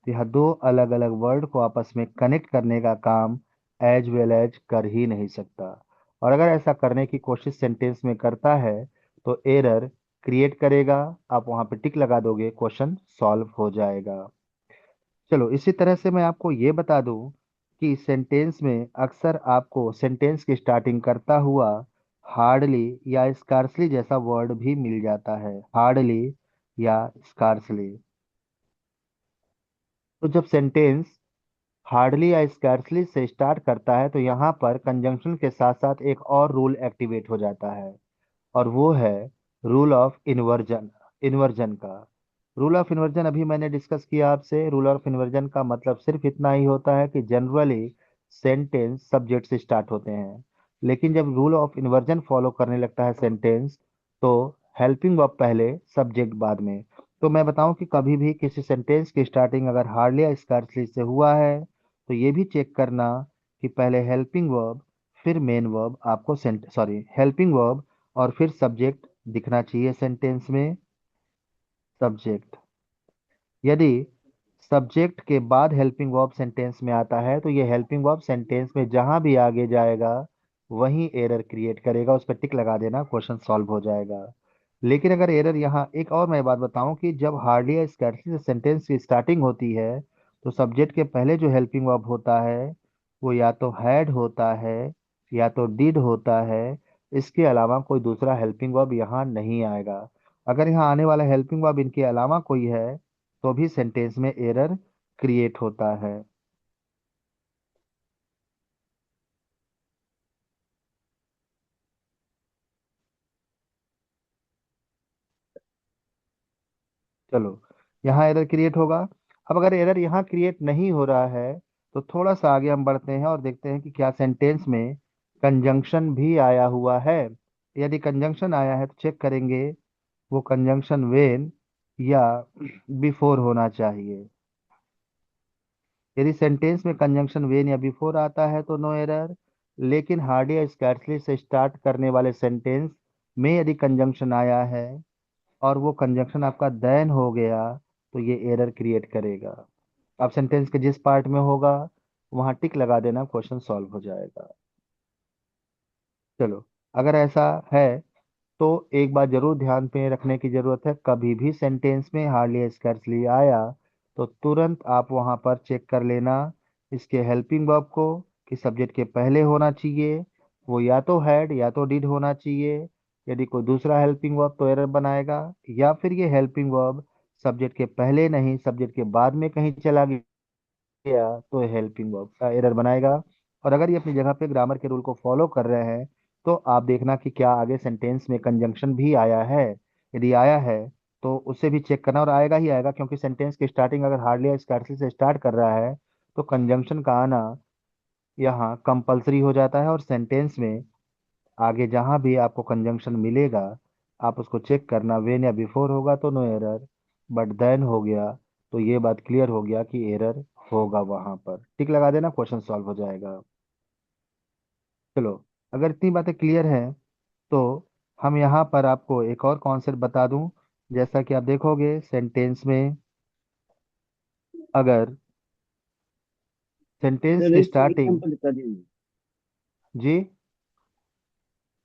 तो यह दो अलग अलग वर्ड को आपस में कनेक्ट करने का काम एज वेल एज कर ही नहीं सकता। और अगर ऐसा करने की कोशिश सेंटेंस में करता है तो एरर क्रिएट करेगा। आप वहां पे टिक लगा दोगे, क्वेश्चन सॉल्व हो जाएगा। चलो इसी तरह से मैं आपको ये बता दूं कि सेंटेंस में अक्सर आपको सेंटेंस की स्टार्टिंग करता हुआ हार्डली या स्कार्सली जैसा वर्ड भी मिल जाता है। हार्डली या स्कार्सली। तो जब सेंटेंस हार्डली या स्कैर्सली से स्टार्ट करता है तो यहाँ पर कंजंक्शन के साथ साथ एक और रूल एक्टिवेट हो जाता है, और वो है रूल ऑफ इन्वर्जन। इन्वर्जन का रूल ऑफ इन्वर्जन अभी मैंने डिस्कस किया आपसे। रूल ऑफ इन्वर्जन का मतलब सिर्फ इतना ही होता है कि जनरली सेंटेंस सब्जेक्ट से स्टार्ट होते हैं, लेकिन जब रूल ऑफ इन्वर्जन फॉलो करने लगता है सेंटेंस तो हेल्पिंग वर्ब पहले सब्जेक्ट बाद में। तो मैं बताऊं कि कभी भी किसी सेंटेंस की स्टार्टिंग अगर हार्डली या स्कार्सली से हुआ है तो ये भी चेक करना कि पहले हेल्पिंग वर्ब फिर मेन वर्ब आपको हेल्पिंग वर्ब और फिर सब्जेक्ट दिखना चाहिए सेंटेंस में। सब्जेक्ट, यदि सब्जेक्ट के बाद हेल्पिंग वर्ब सेंटेंस में आता है तो ये हेल्पिंग वर्ब सेंटेंस में जहां भी आगे जाएगा वहीं एरर क्रिएट करेगा, उस पर टिक लगा देना, क्वेश्चन सॉल्व हो जाएगा। लेकिन अगर एरर यहाँ, एक और मैं बात बताऊं कि जब हार्डली या स्कैर्सली से सेंटेंस की स्टार्टिंग होती है तो सब्जेक्ट के पहले जो हेल्पिंग वर्ब होता है वो या तो हैड होता है या तो डिड होता है। इसके अलावा कोई दूसरा हेल्पिंग वर्ब यहाँ नहीं आएगा। अगर यहाँ आने वाला हेल्पिंग वर्ब इनके अलावा कोई है तो भी सेंटेंस में एरर क्रिएट होता है। चलो, यहाँ एरर क्रिएट होगा। अब अगर एरर यहाँ क्रिएट नहीं हो रहा है तो थोड़ा सा आगे हम बढ़ते हैं और देखते हैं कि क्या सेंटेंस में कंजंक्शन भी आया हुआ है। यदि कंजंक्शन आया है तो चेक करेंगे वो कंजंक्शन वेन या बिफोर होना चाहिए। यदि सेंटेंस में कंजंक्शन वेन या बिफोर आता है तो नो एरर, लेकिन हार्डली या स्कैर्सली से स्टार्ट करने वाले सेंटेंस में यदि कंजंक्शन आया है और वो कंजंक्शन आपका देन हो गया तो ये एरर क्रिएट करेगा। अब सेंटेंस के जिस पार्ट में होगा वहां टिक लगा देना, क्वेश्चन सॉल्व हो जाएगा। चलो, अगर ऐसा है तो एक बात जरूर ध्यान पे रखने की जरूरत है, कभी भी सेंटेंस में हार्डली स्कैर्सली आया तो तुरंत आप वहां पर चेक कर लेना इसके हेल्पिंग वर्ब को कि सब्जेक्ट के पहले होना चाहिए, वो या तो हैड या तो डिड होना चाहिए। यदि कोई दूसरा हेल्पिंग वर्ब तो एरर बनाएगा, या फिर ये हेल्पिंग वर्ब सब्जेक्ट के पहले नहीं सब्जेक्ट के बाद में कहीं चला गया तो हेल्पिंग वर्ब का एरर बनाएगा। और अगर ये अपनी जगह पे ग्रामर के रूल को फॉलो कर रहे हैं तो आप देखना कि क्या आगे सेंटेंस में कंजंक्शन भी आया है। यदि आया है तो उससे भी चेक करना, और आएगा ही आएगा क्योंकि सेंटेंस की स्टार्टिंग अगर हार्डली या स्कार्सली से स्टार्ट कर रहा है तो कंजंक्शन का आना यहाँ कंपलसरी हो जाता है। और सेंटेंस में आगे जहां भी आपको कंजंक्शन मिलेगा आप उसको चेक करना, वेन या बिफोर होगा तो नो एरर, बट देन हो गया तो ये बात क्लियर हो गया कि एरर होगा, वहां पर टिक लगा देना, क्वेश्चन सॉल्व हो जाएगा। चलो, अगर इतनी बातें क्लियर हैं तो हम यहाँ पर आपको एक और कॉन्सेप्ट बता दूं। जैसा कि आप देखोगे सेंटेंस में अगर सेंटेंस सर की एक स्टार्टिंग। एग्जांपल दिखा दीजिए। जी।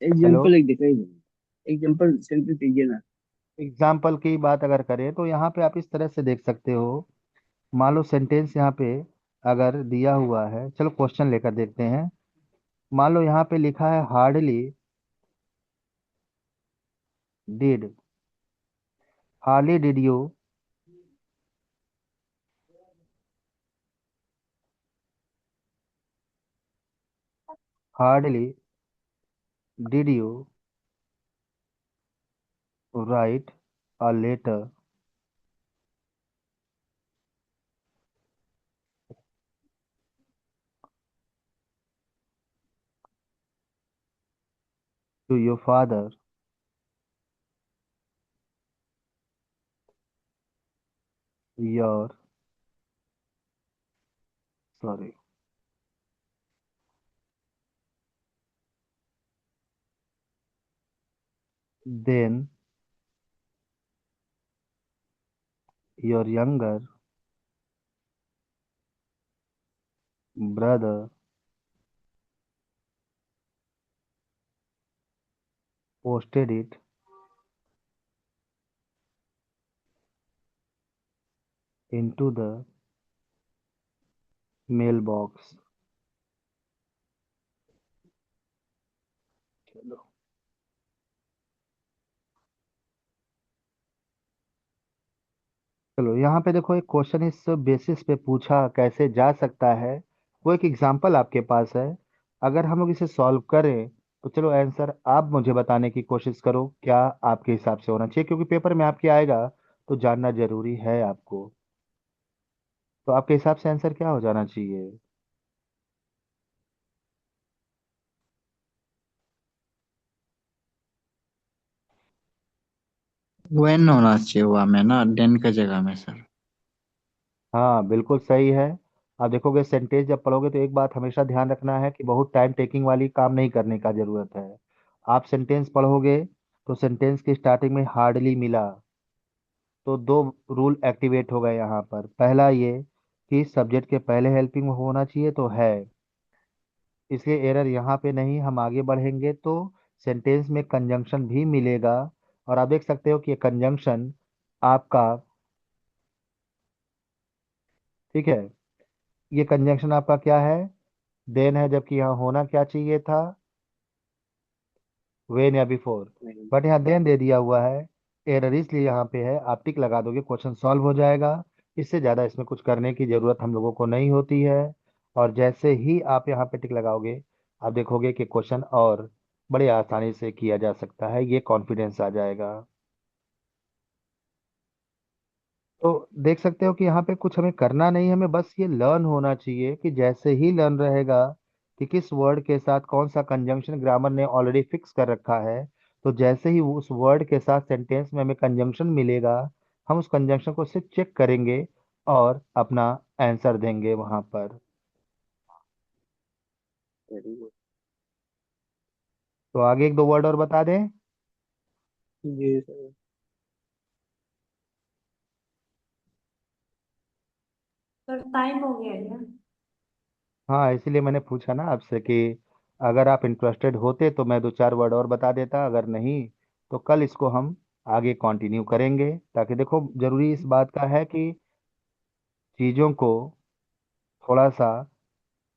हेलो। एग्जांपल एक दिखाई दीजिए, एग्जांपल सेंटेंस दीजिए ना। एग्जाम्पल की बात अगर करें तो यहाँ पे आप इस तरह से देख सकते हो। मान लो सेंटेंस यहाँ पे अगर दिया हुआ है, चलो क्वेश्चन लेकर देखते हैं। मान लो यहाँ पे लिखा है hardly did, hardly did you, hardly did you write a letter to your father, your, sorry, then your younger brother posted it into the mail box. चलो, चलो यहाँ पे देखो एक क्वेश्चन इस बेसिस पे पूछा कैसे जा सकता है, वो एक एग्जांपल आपके पास है। अगर हम लोग इसे सॉल्व करें तो चलो आंसर आप मुझे बताने की कोशिश करो क्या आपके हिसाब से होना चाहिए, क्योंकि पेपर में आपके आएगा तो जानना जरूरी है आपको। तो आपके हिसाब से आंसर क्या हो जाना चाहिए? वेन होना चाहिए हुआ में ना, डेन का जगह में सर। हाँ बिल्कुल सही है। आप देखोगे सेंटेंस जब पढ़ोगे तो एक बात हमेशा ध्यान रखना है कि बहुत टाइम टेकिंग वाली काम नहीं करने का जरूरत है। आप सेंटेंस पढ़ोगे तो सेंटेंस की स्टार्टिंग में हार्डली मिला तो दो रूल एक्टिवेट हो गए यहाँ पर। पहला ये कि सब्जेक्ट के पहले हेल्पिंग होना चाहिए तो है, इसलिए एरर यहाँ पे नहीं। हम आगे बढ़ेंगे तो सेंटेंस में कंजंक्शन भी मिलेगा, और आप देख सकते हो कि ये कंजंक्शन आपका, ठीक है, ये कंजंक्शन आपका क्या है, देन है, जबकि यहाँ होना क्या चाहिए था, वेन या बिफोर, नहीं। बट यहाँ देन दे दिया हुआ है। एरर इसलिए यहाँ पे है, आप टिक लगा दोगे क्वेश्चन सॉल्व हो जाएगा। इससे ज़्यादा इसमें कुछ करने की ज़रूरत हम लोगों को नहीं होती है। और जैसे ही आप यहाँ पे टिक लगाओगे, आप देखोगे कि क्वेश्चन और बड़े आसानी से किया जा सकता है, ये कॉन्फिडेंस आ जाएगा। तो देख सकते हो कि यहाँ पे कुछ हमें करना नहीं है, हमें बस ये लर्न होना चाहिए कि जैसे ही लर्न रहेगा कि किस वर्ड के साथ कौन सा कंजंक्शन ग्रामर ने ऑलरेडी फिक्स कर रखा है, तो जैसे ही उस वर्ड के साथ सेंटेंस में हमें कंजंक्शन मिलेगा, हम उस कंजंक्शन को सिर्फ चेक करेंगे और अपना आंसर देंगे वहां पर। Very good. तो आगे एक दो वर्ड और बता दें। जी सर। सर टाइम हो गया है क्या? हाँ, इसीलिए मैंने पूछा ना आपसे कि अगर आप इंटरेस्टेड होते तो मैं दो चार वर्ड और बता देता, अगर नहीं तो कल इसको हम आगे कंटिन्यू करेंगे। ताकि देखो, जरूरी इस बात का है कि चीज़ों को थोड़ा सा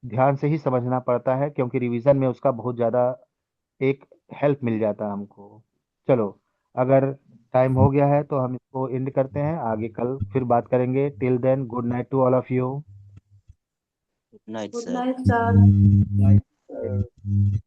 ध्यान से ही समझना पड़ता है, क्योंकि रिवीजन में उसका बहुत ज़्यादा एक हेल्प मिल जाता है हमको। चलो, अगर टाइम हो गया है तो हम इसको एंड करते हैं, आगे कल फिर बात करेंगे। Till then, good night to all of you. Good night good sir. Night sir. Night sir.